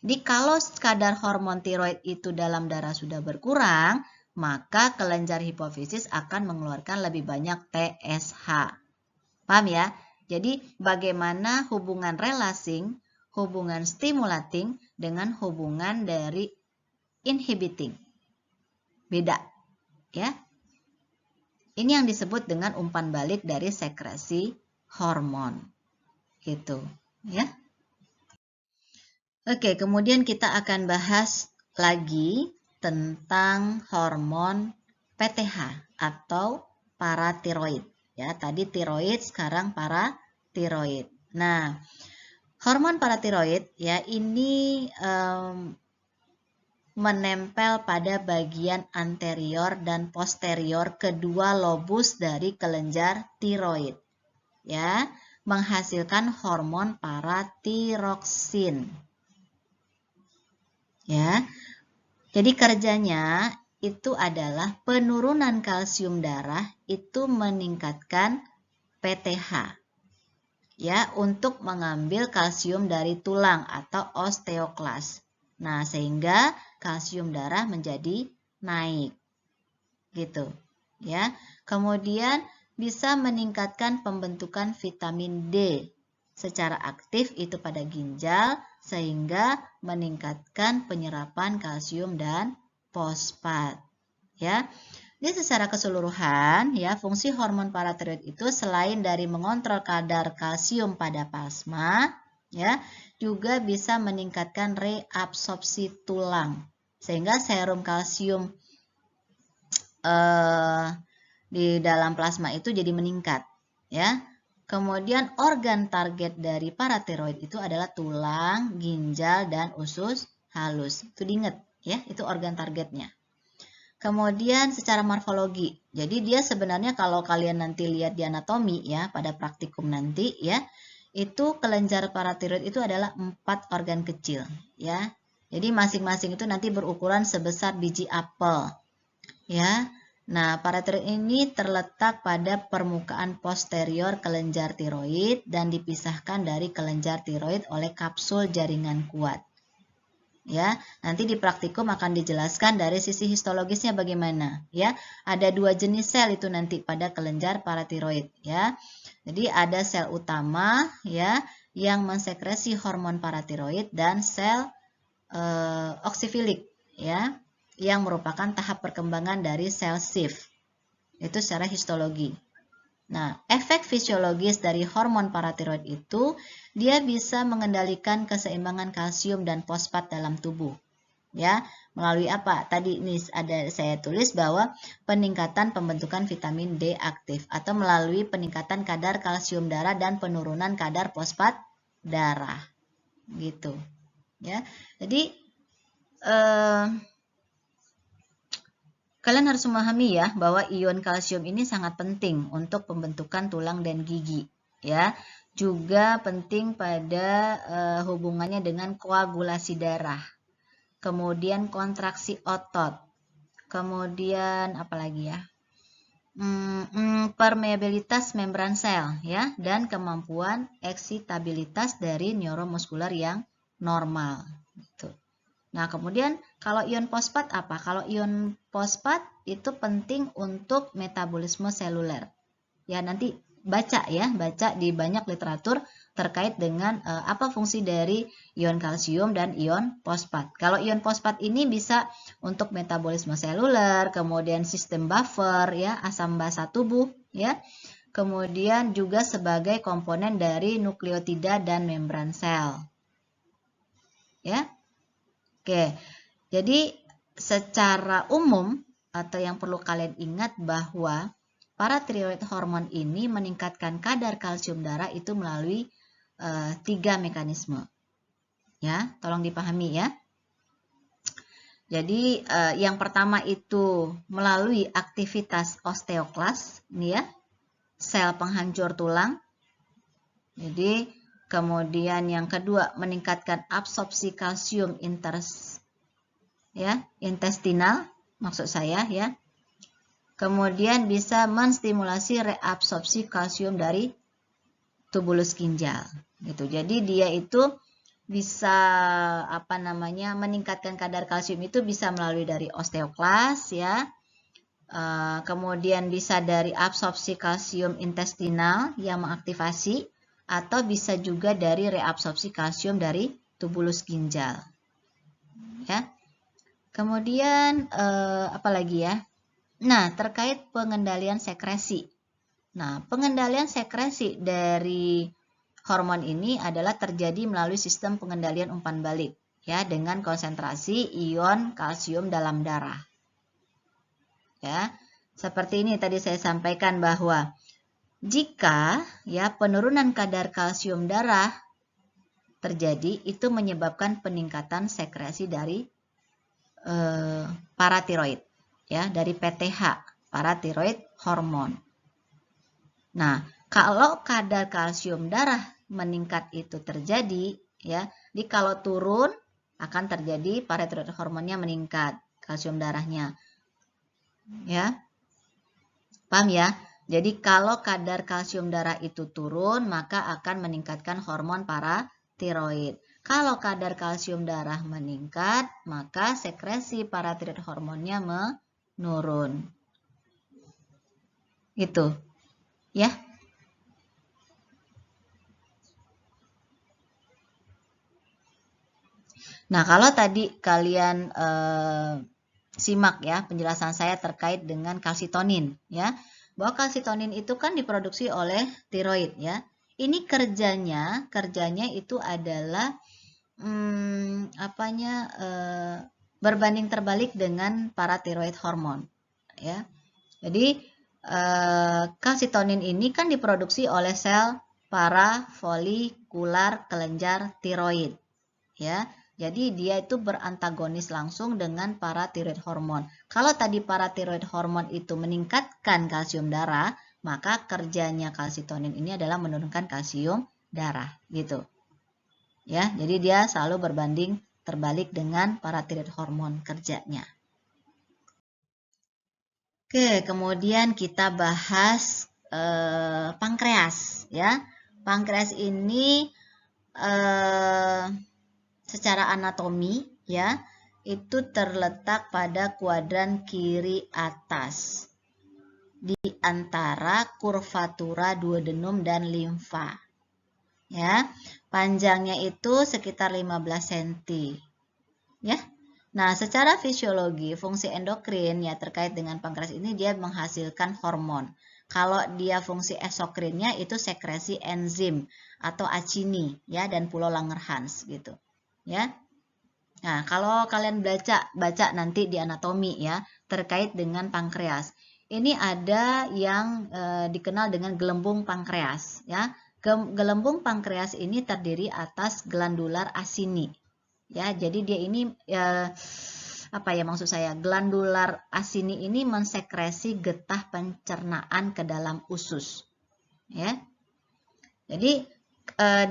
Jadi kalau kadar hormon tiroid itu dalam darah sudah berkurang, maka kelenjar hipofisis akan mengeluarkan lebih banyak TSH. Paham ya? Jadi bagaimana hubungan relasing, hubungan stimulating dengan hubungan dari inhibiting. Beda, ya. Ini yang disebut dengan umpan balik dari sekresi hormon. Gitu, ya. Oke, kemudian kita akan bahas lagi tentang hormon PTH atau paratiroid. Ya, tadi tiroid, sekarang paratiroid. Nah, hormon paratiroid ya ini menempel pada bagian anterior dan posterior kedua lobus dari kelenjar tiroid. Ya, menghasilkan hormon paratiroksin. Ya. Jadi kerjanya itu adalah penurunan kalsium darah itu meningkatkan PTH. Ya, untuk mengambil kalsium dari tulang atau osteoklas. Nah, sehingga kalsium darah menjadi naik. Gitu. Ya. Kemudian bisa meningkatkan pembentukan vitamin D secara aktif itu pada ginjal sehingga meningkatkan penyerapan kalsium dan fosfat. Ya. Jadi secara keseluruhan ya fungsi hormon paratiroid itu selain dari mengontrol kadar kalsium pada plasma ya juga bisa meningkatkan reabsorpsi tulang sehingga serum kalsium di dalam plasma itu jadi meningkat ya. Kemudian organ target dari paratiroid itu adalah tulang, ginjal, dan usus halus. Itu diingat ya, itu organ targetnya. Kemudian secara morfologi. Jadi dia sebenarnya kalau kalian nanti lihat di anatomi ya, pada praktikum nanti ya, itu kelenjar paratiroid itu adalah 4 organ kecil ya. Jadi masing-masing itu nanti berukuran sebesar biji apel. Ya. Nah, paratiroid ini terletak pada permukaan posterior kelenjar tiroid dan dipisahkan dari kelenjar tiroid oleh kapsul jaringan kuat. Ya, nanti di praktikum akan dijelaskan dari sisi histologisnya bagaimana, ya. Ada 2 jenis sel itu nanti pada kelenjar paratiroid, ya. Jadi ada sel utama ya yang mensekresi hormon paratiroid dan sel oksifilik ya. Yang merupakan tahap perkembangan dari sel Sif. Itu secara histologi. Nah, efek fisiologis dari hormon paratiroid itu, dia bisa mengendalikan keseimbangan kalsium dan fosfat dalam tubuh. Ya, melalui apa? Tadi ini ada saya tulis bahwa peningkatan pembentukan vitamin D aktif atau melalui peningkatan kadar kalsium darah dan penurunan kadar fosfat darah. Gitu. Ya. Jadi kalian harus memahami ya bahwa ion kalsium ini sangat penting untuk pembentukan tulang dan gigi ya. Juga penting pada hubungannya dengan koagulasi darah. Kemudian kontraksi otot. Kemudian apalagi ya? Permeabilitas membran sel ya dan kemampuan eksitabilitas dari neuromuskular yang normal gitu. Nah, kemudian kalau ion fosfat apa? Kalau ion fosfat itu penting untuk metabolisme seluler. Ya, nanti baca di banyak literatur terkait dengan apa fungsi dari ion kalsium dan ion fosfat. Kalau ion fosfat ini bisa untuk metabolisme seluler, kemudian sistem buffer ya, asam basa tubuh ya. Kemudian juga sebagai komponen dari nukleotida dan membran sel. Ya. Oke. Jadi secara umum atau yang perlu kalian ingat bahwa paratiroid hormon ini meningkatkan kadar kalsium darah itu melalui 3 mekanisme. Ya, tolong dipahami ya. Jadi yang pertama itu melalui aktivitas osteoklas, ini ya, sel penghancur tulang. Jadi kemudian yang kedua meningkatkan absorpsi kalsium intestinal maksud saya ya. Kemudian bisa menstimulasi reabsorpsi kalsium dari tubulus ginjal gitu. Jadi dia itu bisa meningkatkan kadar kalsium itu bisa melalui dari osteoklas ya. Kemudian bisa dari absorpsi kalsium intestinal yang mengaktifasi, atau bisa juga dari reabsorpsi kalsium dari tubulus ginjal. Ya. Kemudian apa lagi ya? Nah, terkait pengendalian sekresi. Nah, pengendalian sekresi dari hormon ini adalah terjadi melalui sistem pengendalian umpan balik ya, dengan konsentrasi ion kalsium dalam darah. Ya, seperti ini tadi saya sampaikan bahwa jika ya penurunan kadar kalsium darah terjadi, itu menyebabkan peningkatan sekresi dari paratiroid ya, dari PTH, paratiroid hormon. Nah, kalau kadar kalsium darah meningkat itu terjadi ya, jadi kalau turun akan terjadi paratiroid hormonnya meningkat, kalsium darahnya. Ya. Paham ya? Jadi kalau kadar kalsium darah itu turun, maka akan meningkatkan hormon paratiroid. Kalau kadar kalsium darah meningkat, maka sekresi paratiroid hormonnya menurun. Gitu. Ya. Nah, kalau tadi kalian simak ya penjelasan saya terkait dengan kalsitonin ya, bahwa kalsitonin itu kan diproduksi oleh tiroid ya. Ini kerjanya itu adalah berbanding terbalik dengan paratiroid hormon ya. Jadi kalsitonin ini kan diproduksi oleh sel parafolikular kelenjar tiroid ya. Jadi dia itu berantagonis langsung dengan paratiroid hormon. Kalau tadi paratiroid hormon itu meningkatkan kalsium darah, maka kerjanya kalsitonin ini adalah menurunkan kalsium darah, gitu. Ya, jadi dia selalu berbanding terbalik dengan paratiroid hormon kerjanya. Oke, kemudian kita bahas pankreas, ya. Pankreas ini secara anatomi ya itu terletak pada kuadran kiri atas di antara kurvatura duodenum dan limfa. Ya, panjangnya itu sekitar 15 cm. Ya. Nah, secara fisiologi fungsi endokrin ya terkait dengan pankreas ini dia menghasilkan hormon. Kalau dia fungsi eksokrinnya itu sekresi enzim atau acini ya dan pulau Langerhans gitu. Ya. Nah, kalau kalian baca nanti di anatomi ya terkait dengan pankreas. Ini ada yang dikenal dengan gelembung pankreas ya. Gelembung pankreas ini terdiri atas glandular acini. Ya, jadi dia ini maksud saya? Glandular acini ini mensekresi getah pencernaan ke dalam usus. Ya. Jadi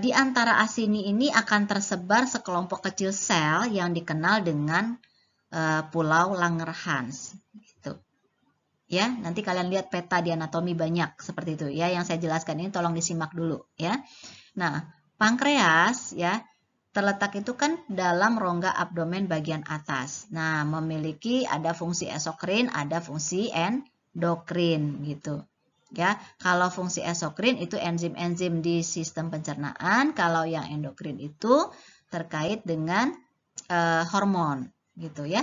di antara asini ini akan tersebar sekelompok kecil sel yang dikenal dengan pulau Langerhans. Gitu. Ya, nanti kalian lihat peta di anatomi banyak seperti itu ya. Yang saya jelaskan ini tolong disimak dulu ya. Nah, pankreas ya terletak itu kan dalam rongga abdomen bagian atas. Nah, memiliki ada fungsi eksokrin, ada fungsi endokrin gitu. Ya, kalau fungsi eksokrin itu enzim-enzim di sistem pencernaan, kalau yang endokrin itu terkait dengan hormon gitu ya.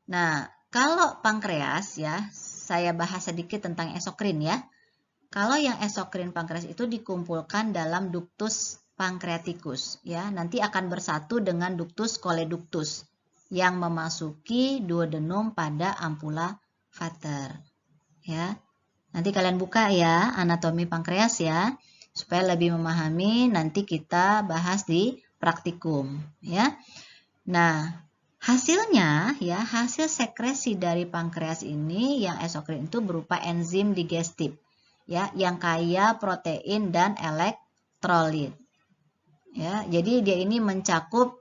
Nah, kalau pankreas ya, saya bahas sedikit tentang eksokrin ya. Kalau yang eksokrin pankreas itu dikumpulkan dalam ductus pankreatikus ya, nanti akan bersatu dengan ductus choleductus yang memasuki duodenum pada ampula Vater ya. Nanti kalian buka ya anatomi pankreas ya, supaya lebih memahami, nanti kita bahas di praktikum ya. Nah, hasilnya ya, hasil sekresi dari pankreas ini yang eksokrin itu berupa enzim digestif ya, yang kaya protein dan elektrolit. Ya, jadi dia ini mencakup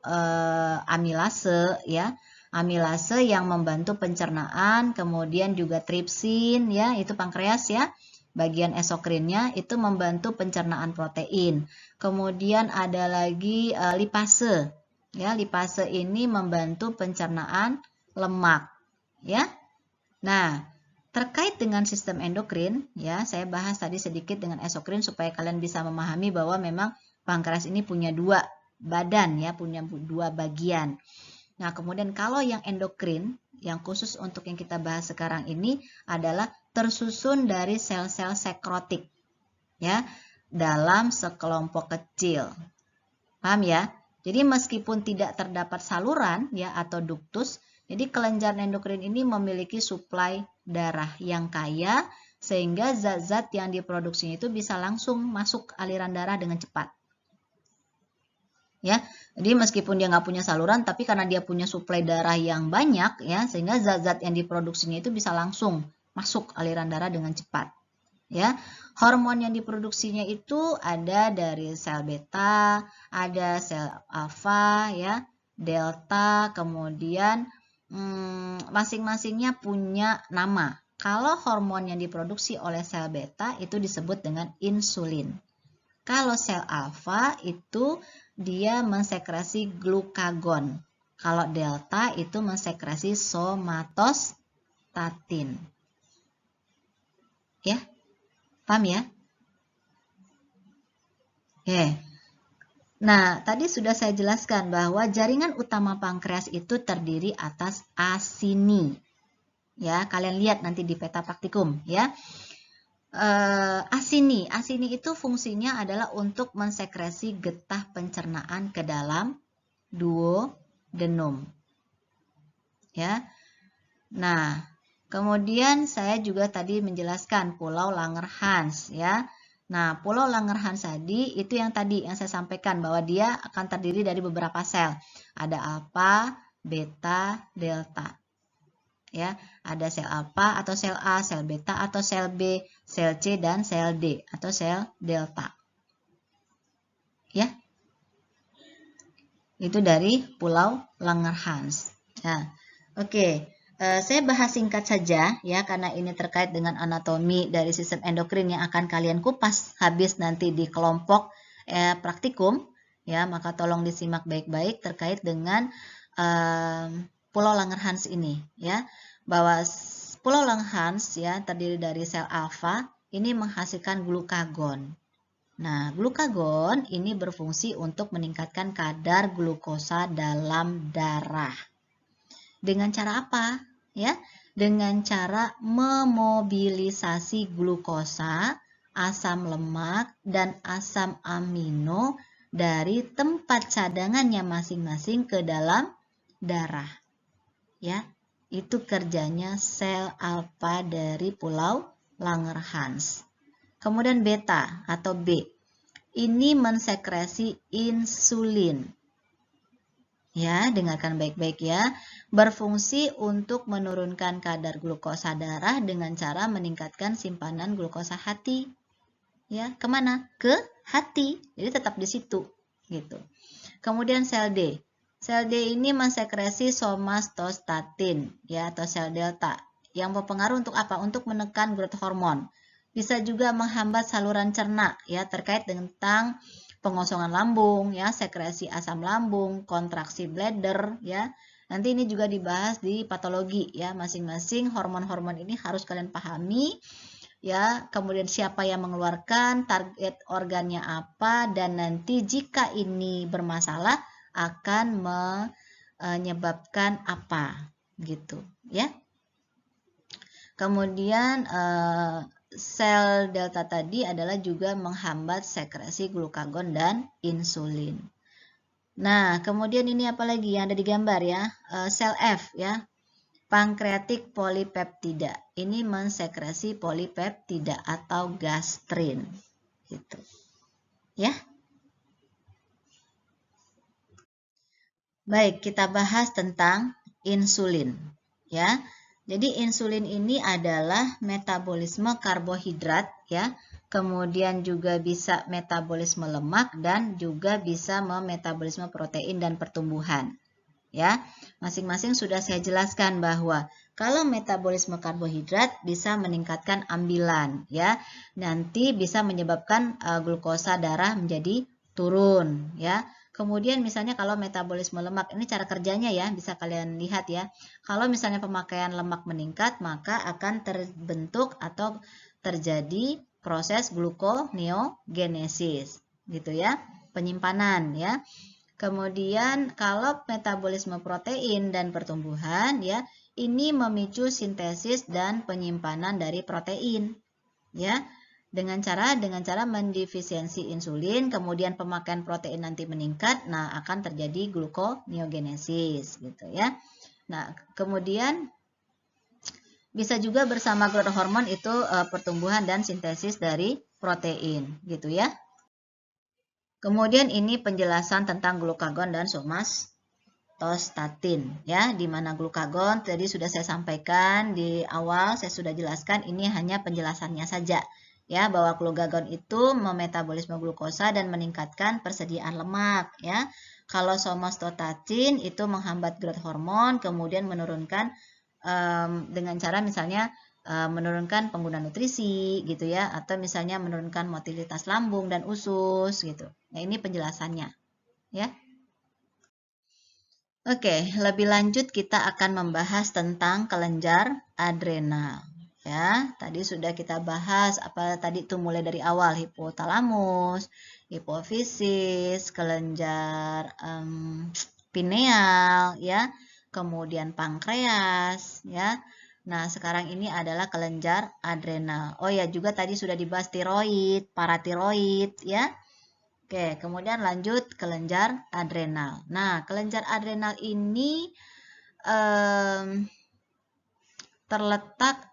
amilase ya, amilase yang membantu pencernaan, kemudian juga tripsin ya, itu pankreas ya. Bagian eksokrinnya itu membantu pencernaan protein. Kemudian ada lagi lipase. Ya, lipase ini membantu pencernaan lemak ya. Nah, terkait dengan sistem endokrin ya, saya bahas tadi sedikit dengan eksokrin supaya kalian bisa memahami bahwa memang pankreas ini punya dua badan ya, punya dua bagian. Nah, kemudian kalau yang endokrin, yang khusus untuk yang kita bahas sekarang ini adalah tersusun dari sel-sel sekrotik ya, dalam sekelompok kecil. Paham ya? Jadi meskipun tidak terdapat saluran ya atau duktus, jadi kelenjar endokrin ini memiliki suplai darah yang kaya sehingga zat-zat yang diproduksinya itu bisa langsung masuk aliran darah dengan cepat. Ya, jadi meskipun dia nggak punya saluran, tapi karena dia punya suplai darah yang banyak, ya, sehingga zat-zat yang diproduksinya itu bisa langsung masuk aliran darah dengan cepat. Ya, hormon yang diproduksinya itu ada dari sel beta, ada sel alfa, ya, delta, kemudian masing-masingnya punya nama. Kalau hormon yang diproduksi oleh sel beta itu disebut dengan insulin. Kalau sel alfa itu dia mensekresi glukagon. Kalau delta itu mensekresi somatostatin. Ya, paham ya? Oke. Nah, tadi sudah saya jelaskan bahwa jaringan utama pankreas itu terdiri atas asini. Ya, kalian lihat nanti di peta praktikum ya. Asini itu fungsinya adalah untuk mensekresi getah pencernaan ke dalam duodenum. Ya. Nah, kemudian saya juga tadi menjelaskan Pulau Langerhans ya. Nah, Pulau Langerhans tadi itu yang tadi yang saya sampaikan bahwa dia akan terdiri dari beberapa sel. Ada alfa, beta, delta. Ya, ada sel alfa atau sel A, sel beta atau sel B, sel C dan sel D atau sel delta. Ya. Itu dari Pulau Langerhans. Nah, oke. Saya bahas singkat saja ya karena ini terkait dengan anatomi dari sistem endokrin yang akan kalian kupas habis nanti di kelompok praktikum ya, maka tolong disimak baik-baik terkait dengan Pulau Langerhans ini ya, bahwa Pulau Langerhans ya terdiri dari sel alfa ini menghasilkan glukagon. Nah, glukagon ini berfungsi untuk meningkatkan kadar glukosa dalam darah. Dengan cara apa? Ya, dengan cara memobilisasi glukosa, asam lemak, dan asam amino dari tempat cadangannya masing-masing ke dalam darah. Ya, itu kerjanya sel alfa dari Pulau Langerhans. Kemudian beta atau B, ini mensekresi insulin. Ya, dengarkan baik-baik ya. Berfungsi untuk menurunkan kadar glukosa darah dengan cara meningkatkan simpanan glukosa hati. Ya, kemana? Ke hati. Jadi tetap di situ, gitu. Kemudian sel D. Sel D ini mensekresi somatostatin ya atau sel delta yang berpengaruh untuk apa? Untuk menekan growth hormone. Bisa juga menghambat saluran cerna ya terkait tentang pengosongan lambung, ya, sekresi asam lambung, kontraksi bladder, ya. Nanti ini juga dibahas di patologi, ya. Masing-masing hormon-hormon ini harus kalian pahami, ya. Kemudian siapa yang mengeluarkan, target organnya apa, dan nanti jika ini bermasalah akan menyebabkan apa, gitu, ya. Kemudian sel delta tadi adalah juga menghambat sekresi glukagon dan insulin. Nah, kemudian ini apa lagi yang ada di gambar, ya? Sel F, ya. Pankreatik polipeptida. Ini mensekresi polipeptida atau gastrin. Gitu. Ya. Baik, kita bahas tentang insulin, ya. Jadi insulin ini adalah metabolisme karbohidrat, ya. Kemudian juga bisa metabolisme lemak dan juga bisa memetabolisme protein dan pertumbuhan. Ya, masing-masing sudah saya jelaskan bahwa kalau metabolisme karbohidrat bisa meningkatkan ambilan, ya. Nanti bisa menyebabkan glukosa darah menjadi turun, ya. Kemudian misalnya kalau metabolisme lemak, ini cara kerjanya ya, bisa kalian lihat ya. Kalau misalnya pemakaian lemak meningkat, maka akan terbentuk atau terjadi proses gluconeogenesis, gitu ya, penyimpanan ya. Kemudian kalau metabolisme protein dan pertumbuhan ya, ini memicu sintesis dan penyimpanan dari protein, ya. Dengan cara mendefisiensi insulin, kemudian pemakaian protein nanti meningkat, nah akan terjadi gluconeogenesis gitu ya. Nah, kemudian bisa juga bersama growth hormone itu pertumbuhan dan sintesis dari protein gitu ya. Kemudian ini penjelasan tentang glukagon dan somatostatin ya, di mana glukagon tadi sudah saya sampaikan di awal, saya sudah jelaskan, ini hanya penjelasannya saja. Ya, bahwa glukagon itu memetabolisme glukosa dan meningkatkan persediaan lemak ya. Kalau somatostatin itu menghambat growth hormone, kemudian menurunkan dengan cara misalnya menurunkan penggunaan nutrisi gitu ya, atau misalnya menurunkan motilitas lambung dan usus gitu. Nah, ini penjelasannya ya. Oke, lebih lanjut kita akan membahas tentang kelenjar adrenal. Ya, tadi sudah kita bahas apa tadi itu mulai dari awal, hipotalamus, hipofisis, kelenjar pineal ya, kemudian pankreas ya. Nah, sekarang ini adalah kelenjar adrenal. Oh ya, juga tadi sudah dibahas tiroid, paratiroid ya. Oke, kemudian lanjut kelenjar adrenal. Nah, kelenjar adrenal ini terletak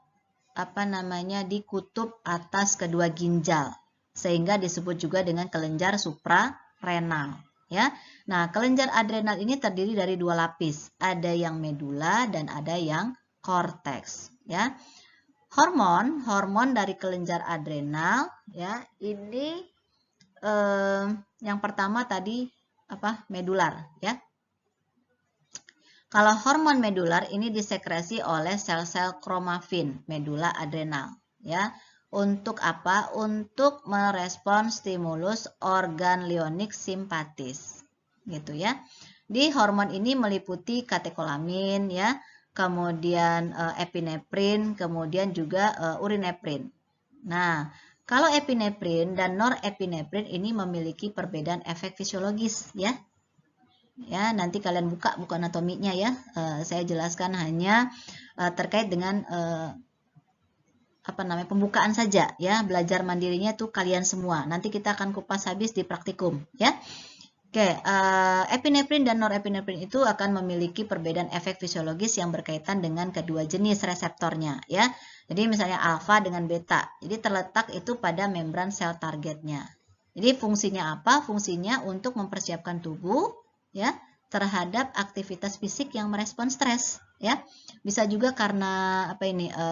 di kutub atas kedua ginjal, sehingga disebut juga dengan kelenjar suprarenal. Ya, nah kelenjar adrenal ini terdiri dari dua lapis, ada yang medula dan ada yang korteks. Ya, hormon dari kelenjar adrenal, ya ini yang pertama tadi medular ya. Kalau hormon medular ini disekresi oleh sel-sel kromafin medula adrenal ya. Untuk apa? Untuk merespon stimulus organ lionik simpatis. Gitu ya. Di hormon ini meliputi katekolamin ya, kemudian epinefrin, kemudian juga urineprin. Nah, kalau epinefrin dan norepinefrin ini memiliki perbedaan efek fisiologis ya. Ya, nanti kalian buka buku anatominya ya. Saya jelaskan hanya terkait dengan pembukaan saja ya. Belajar mandirinya tuh kalian semua. Nanti kita akan kupas habis di praktikum ya. Oke, epinefrin dan norepinefrin itu akan memiliki perbedaan efek fisiologis yang berkaitan dengan kedua jenis reseptornya ya. Jadi misalnya alfa dengan beta. Jadi terletak itu pada membran sel targetnya. Jadi fungsinya apa? Fungsinya untuk mempersiapkan tubuh ya terhadap aktivitas fisik yang merespon stres ya. Bisa juga karena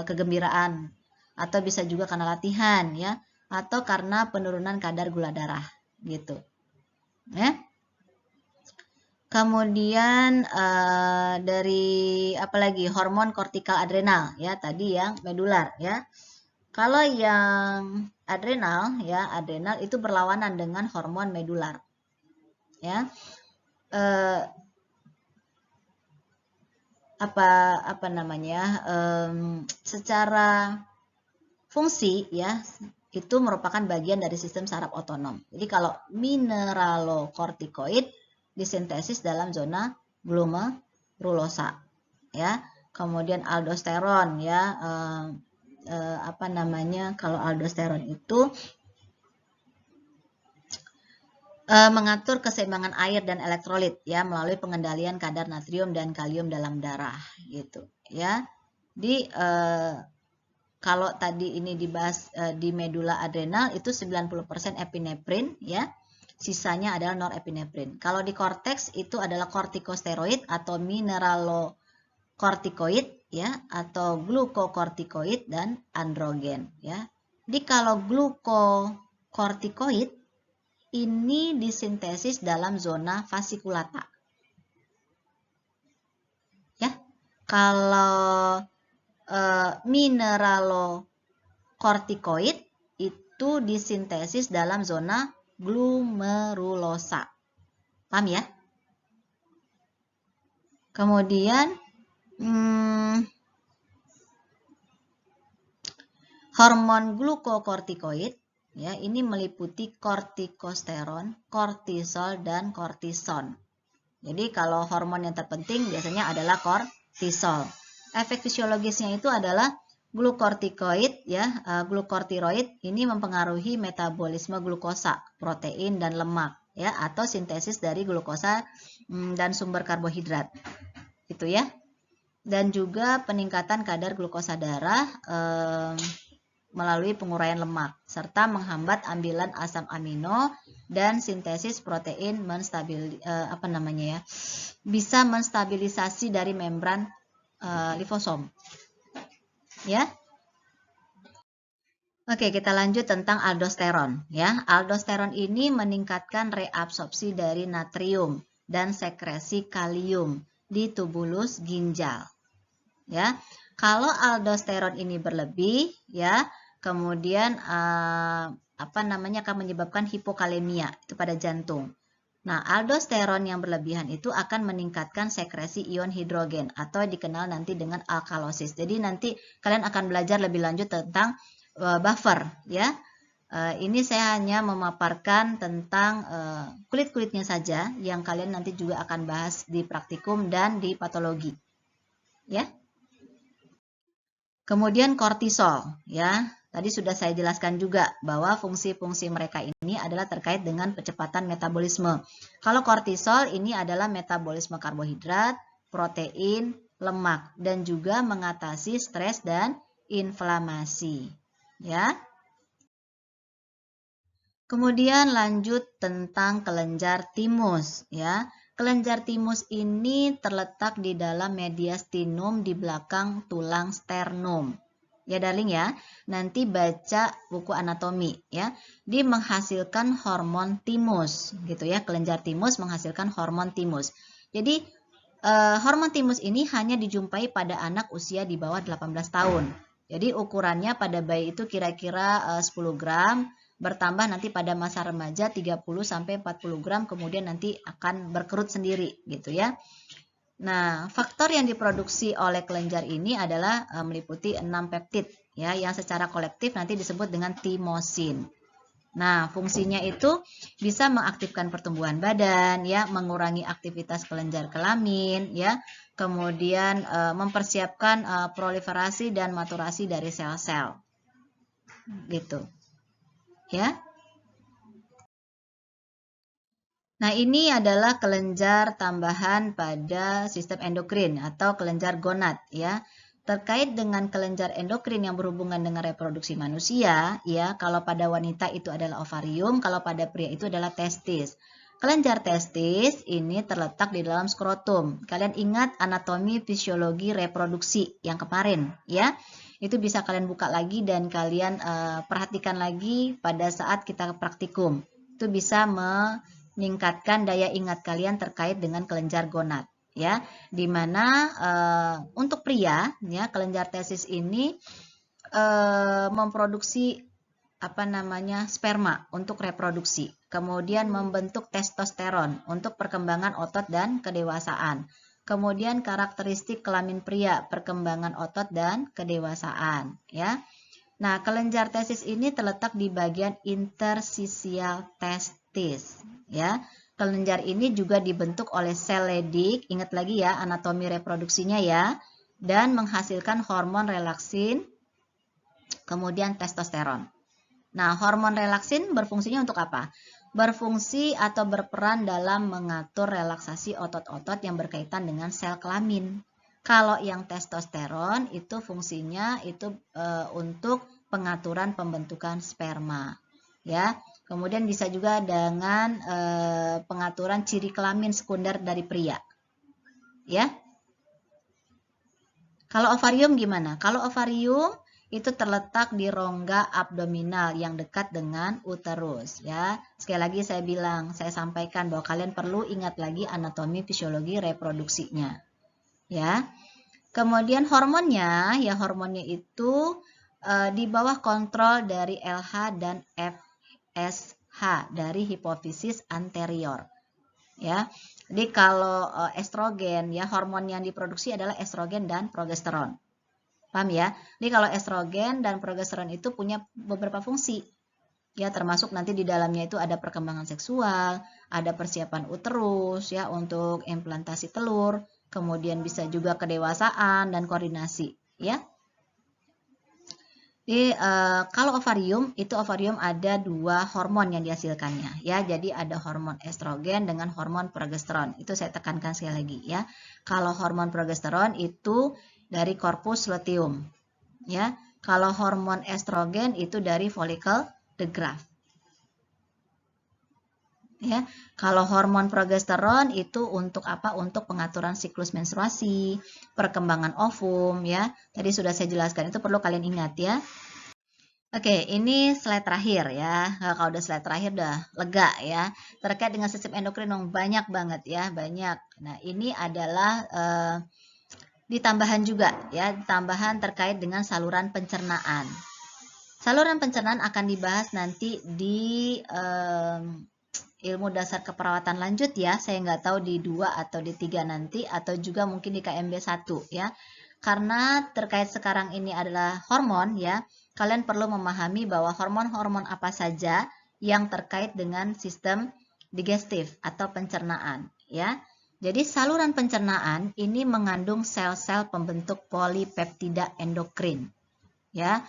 kegembiraan, atau bisa juga karena latihan ya, atau karena penurunan kadar gula darah gitu. Ya. Kemudian dari hormon kortikal adrenal ya, tadi yang medular ya. Kalau yang adrenal ya, adrenal itu berlawanan dengan hormon medular. Ya. Apa namanya? Secara fungsi ya, itu merupakan bagian dari sistem saraf otonom. Jadi kalau mineralokortikoid disintesis dalam zona glomerulosa ya. Kemudian aldosteron ya, apa namanya, kalau aldosteron itu mengatur keseimbangan air dan elektrolit ya melalui pengendalian kadar natrium dan kalium dalam darah gitu ya. Di kalau tadi ini dibahas di medula adrenal itu 90% epinefrin ya. Sisanya adalah norepinefrin. Kalau di korteks itu adalah kortikosteroid atau mineralokortikoid ya, atau glukokortikoid dan androgen ya. Jadi kalau glukokortikoid ini disintesis dalam zona vasikulata. Ya. Kalau mineralokortikoid itu disintesis dalam zona glomerulosa. Paham ya? Kemudian hormon glukokortikoid ya, ini meliputi kortikosteron, kortisol, dan kortison. Jadi kalau hormon yang terpenting biasanya adalah kortisol. Efek fisiologisnya itu adalah glukortikoid ya, glukortiroid ini mempengaruhi metabolisme glukosa, protein dan lemak ya, atau sintesis dari glukosa dan sumber karbohidrat. Itu ya. Dan juga peningkatan kadar glukosa darah melalui penguraian lemak serta menghambat ambilan asam amino dan sintesis protein bisa menstabilisasi dari membran liposom ya. Oke, kita lanjut tentang aldosteron ya. Aldosteron ini meningkatkan reabsorpsi dari natrium dan sekresi kalium di tubulus ginjal ya. Kalau aldosteron ini berlebih ya, kemudian akan menyebabkan hipokalemia itu pada jantung. Nah, aldosteron yang berlebihan itu akan meningkatkan sekresi ion hidrogen atau dikenal nanti dengan alkalosis. Jadi nanti kalian akan belajar lebih lanjut tentang buffer ya. Ini saya hanya memaparkan tentang kulit-kulitnya saja yang kalian nanti juga akan bahas di praktikum dan di patologi. Ya. Kemudian kortisol, ya. Tadi sudah saya jelaskan juga bahwa fungsi-fungsi mereka ini adalah terkait dengan percepatan metabolisme. Kalau kortisol ini adalah metabolisme karbohidrat, protein, lemak, dan juga mengatasi stres dan inflamasi. Ya. Kemudian lanjut tentang kelenjar timus, ya. Kelenjar timus ini terletak di dalam mediastinum di belakang tulang sternum. Ya darling ya, nanti baca buku anatomi ya. Dia menghasilkan hormon timus gitu ya. Kelenjar timus menghasilkan hormon timus. Jadi hormon timus ini hanya dijumpai pada anak usia di bawah 18 tahun. Jadi ukurannya pada bayi itu kira-kira 10 gram, bertambah nanti pada masa remaja 30-40 gram, kemudian nanti akan berkerut sendiri gitu ya. Nah, faktor yang diproduksi oleh kelenjar ini adalah meliputi 6 peptid ya, yang secara kolektif nanti disebut dengan timosin. Nah, fungsinya itu bisa mengaktifkan pertumbuhan badan ya, mengurangi aktivitas kelenjar kelamin ya, kemudian mempersiapkan proliferasi dan maturasi dari sel-sel. Gitu. Ya. Nah, ini adalah kelenjar tambahan pada sistem endokrin atau kelenjar gonad ya. Terkait dengan kelenjar endokrin yang berhubungan dengan reproduksi manusia, ya, kalau pada wanita itu adalah ovarium, kalau pada pria itu adalah testis. Kelenjar testis ini terletak di dalam skrotum. Kalian ingat anatomi fisiologi reproduksi yang kemarin, ya. Itu bisa kalian buka lagi dan kalian perhatikan lagi pada saat kita praktikum. Itu bisa meningkatkan daya ingat kalian terkait dengan kelenjar gonad ya, dimana untuk pria ya kelenjar testis ini memproduksi sperma untuk reproduksi. Kemudian membentuk testosteron untuk perkembangan otot dan kedewasaan. Kemudian karakteristik kelamin pria, perkembangan otot dan kedewasaan, ya. Nah, kelenjar testis ini terletak di bagian interstisial testis, ya. Kelenjar ini juga dibentuk oleh sel ledik, ingat lagi ya anatomi reproduksinya ya, dan menghasilkan hormon relaksin, kemudian testosteron. Nah, hormon relaksin berfungsinya untuk apa? Berfungsi atau berperan dalam mengatur relaksasi otot-otot yang berkaitan dengan sel kelamin. Kalau yang testosteron itu fungsinya itu untuk pengaturan pembentukan sperma, ya. Kemudian bisa juga dengan pengaturan ciri kelamin sekunder dari pria, ya. Kalau ovarium gimana? Kalau ovarium itu terletak di rongga abdominal yang dekat dengan uterus, ya. Sekali lagi saya sampaikan bahwa kalian perlu ingat lagi anatomi fisiologi reproduksinya, ya. Kemudian hormonnya itu di bawah kontrol dari LH dan FSH dari hipofisis anterior, ya. Jadi kalau estrogen, ya, hormon yang diproduksi adalah estrogen dan progesteron. Paham ya? Jadi kalau estrogen dan progesteron itu punya beberapa fungsi. Ya, termasuk nanti di dalamnya itu ada perkembangan seksual, ada persiapan uterus ya untuk implantasi telur, kemudian bisa juga kedewasaan dan koordinasi, ya. Jadi kalau ovarium ada 2 hormon yang dihasilkannya, ya. Jadi ada hormon estrogen dengan hormon progesteron. Itu saya tekankan sekali lagi, ya. Kalau hormon progesteron itu dari corpus luteum, ya. Kalau hormon estrogen itu dari follicle de Graaff, ya. Kalau hormon progesteron itu untuk apa? Untuk pengaturan siklus menstruasi, perkembangan ovum, ya. Tadi sudah saya jelaskan, itu perlu kalian ingat, ya. Oke, ini slide terakhir ya. Nah, kalau udah slide terakhir udah lega ya. Terkait dengan sistem endokrin yang banyak banget ya, banyak. Nah, ini adalah ditambahan juga ya, tambahan terkait dengan saluran pencernaan. Saluran pencernaan akan dibahas nanti di ilmu dasar keperawatan lanjut ya. Saya nggak tahu di 2 atau di 3 nanti, atau juga mungkin di KMB 1 ya. Karena terkait sekarang ini adalah hormon ya. Kalian perlu memahami bahwa hormon-hormon apa saja yang terkait dengan sistem digestif atau pencernaan, ya. Jadi saluran pencernaan ini mengandung sel-sel pembentuk polipeptida endokrin, ya.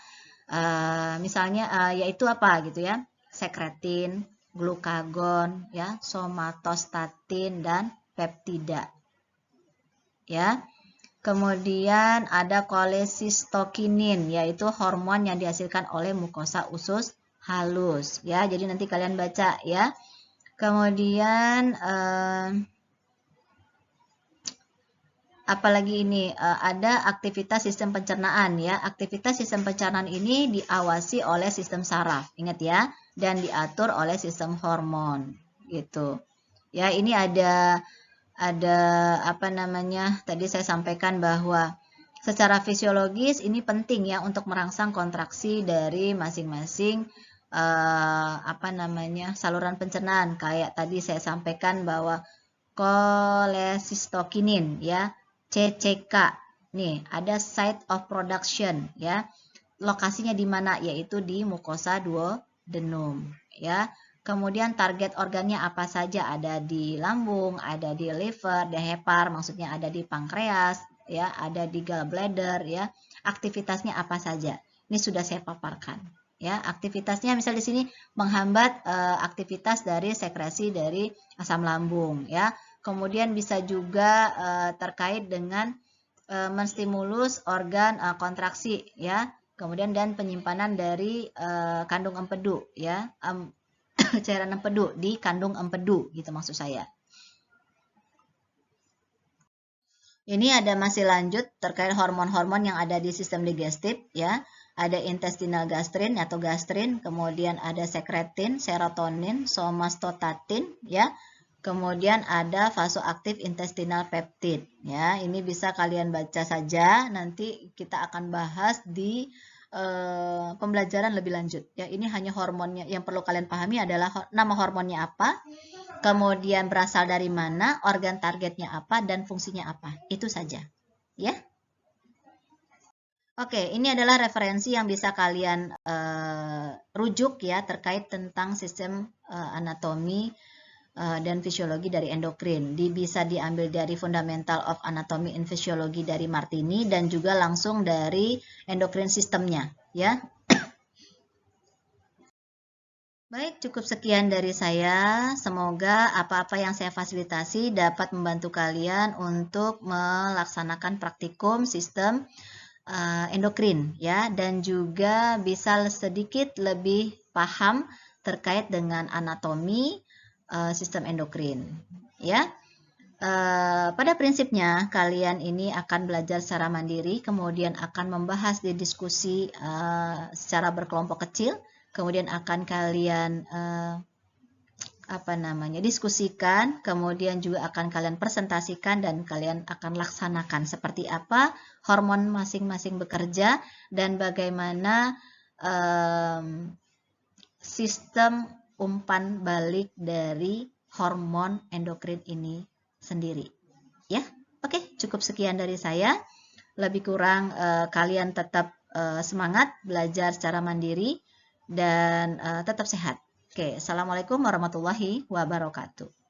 Misalnya yaitu apa gitu ya? Sekretin, glukagon, ya, somatostatin dan peptida, ya. Kemudian ada kolecisstokinin, yaitu hormon yang dihasilkan oleh mukosa usus halus, ya. Jadi nanti kalian baca ya. Kemudian apalagi ini ada aktivitas sistem pencernaan ya. Aktivitas sistem pencernaan ini diawasi oleh sistem saraf, ingat ya, dan diatur oleh sistem hormon, gitu. Ya, ini ada tadi saya sampaikan bahwa secara fisiologis ini penting ya untuk merangsang kontraksi dari masing-masing saluran pencernaan. Kayak tadi saya sampaikan bahwa kolecisstokinin ya, CCK. Nih, ada site of production ya. Lokasinya di mana? Yaitu di mukosa duodenum ya. Kemudian target organnya apa saja? Ada di lambung, ada di liver, di hepar, maksudnya ada di pankreas, ya, ada di gallbladder, ya. Aktivitasnya apa saja? Ini sudah saya paparkan, ya. Aktivitasnya misal di sini menghambat aktivitas dari sekresi dari asam lambung, ya. Kemudian bisa juga terkait dengan menstimulus organ kontraksi, ya. Kemudian dan penyimpanan dari kandung empedu, ya. Cairan empedu di kandung empedu gitu maksud saya. Ini ada masih lanjut terkait hormon-hormon yang ada di sistem digestif ya. Ada intestinal gastrin atau gastrin, kemudian ada sekretin, serotonin, somatostatin ya. Kemudian ada vasoaktif intestinal peptid ya. Ini bisa kalian baca saja, nanti kita akan bahas di pembelajaran lebih lanjut. Ya, ini hanya hormonnya. Yang perlu kalian pahami adalah nama hormonnya apa, kemudian berasal dari mana, organ targetnya apa, dan fungsinya apa. Itu saja. Ya. Oke, ini adalah referensi yang bisa kalian rujuk ya terkait tentang sistem anatomi dan fisiologi dari endokrin. Bisa diambil dari Fundamental of Anatomy and Physiology dari Martini dan juga langsung dari endokrin sistemnya ya. Baik, cukup sekian dari saya. Semoga apa-apa yang saya fasilitasi dapat membantu kalian untuk melaksanakan praktikum sistem endokrin ya, dan juga bisa sedikit lebih paham terkait dengan anatomi sistem endokrin ya. Pada prinsipnya kalian ini akan belajar secara mandiri, kemudian akan membahas di diskusi secara berkelompok kecil, kemudian akan kalian diskusikan, kemudian juga akan kalian presentasikan dan kalian akan laksanakan seperti apa hormon masing-masing bekerja dan bagaimana sistem umpan balik dari hormon endokrin ini sendiri. Ya, oke, cukup sekian dari saya. Lebih kurang kalian tetap semangat belajar secara mandiri dan tetap sehat. Oke, assalamualaikum warahmatullahi wabarakatuh.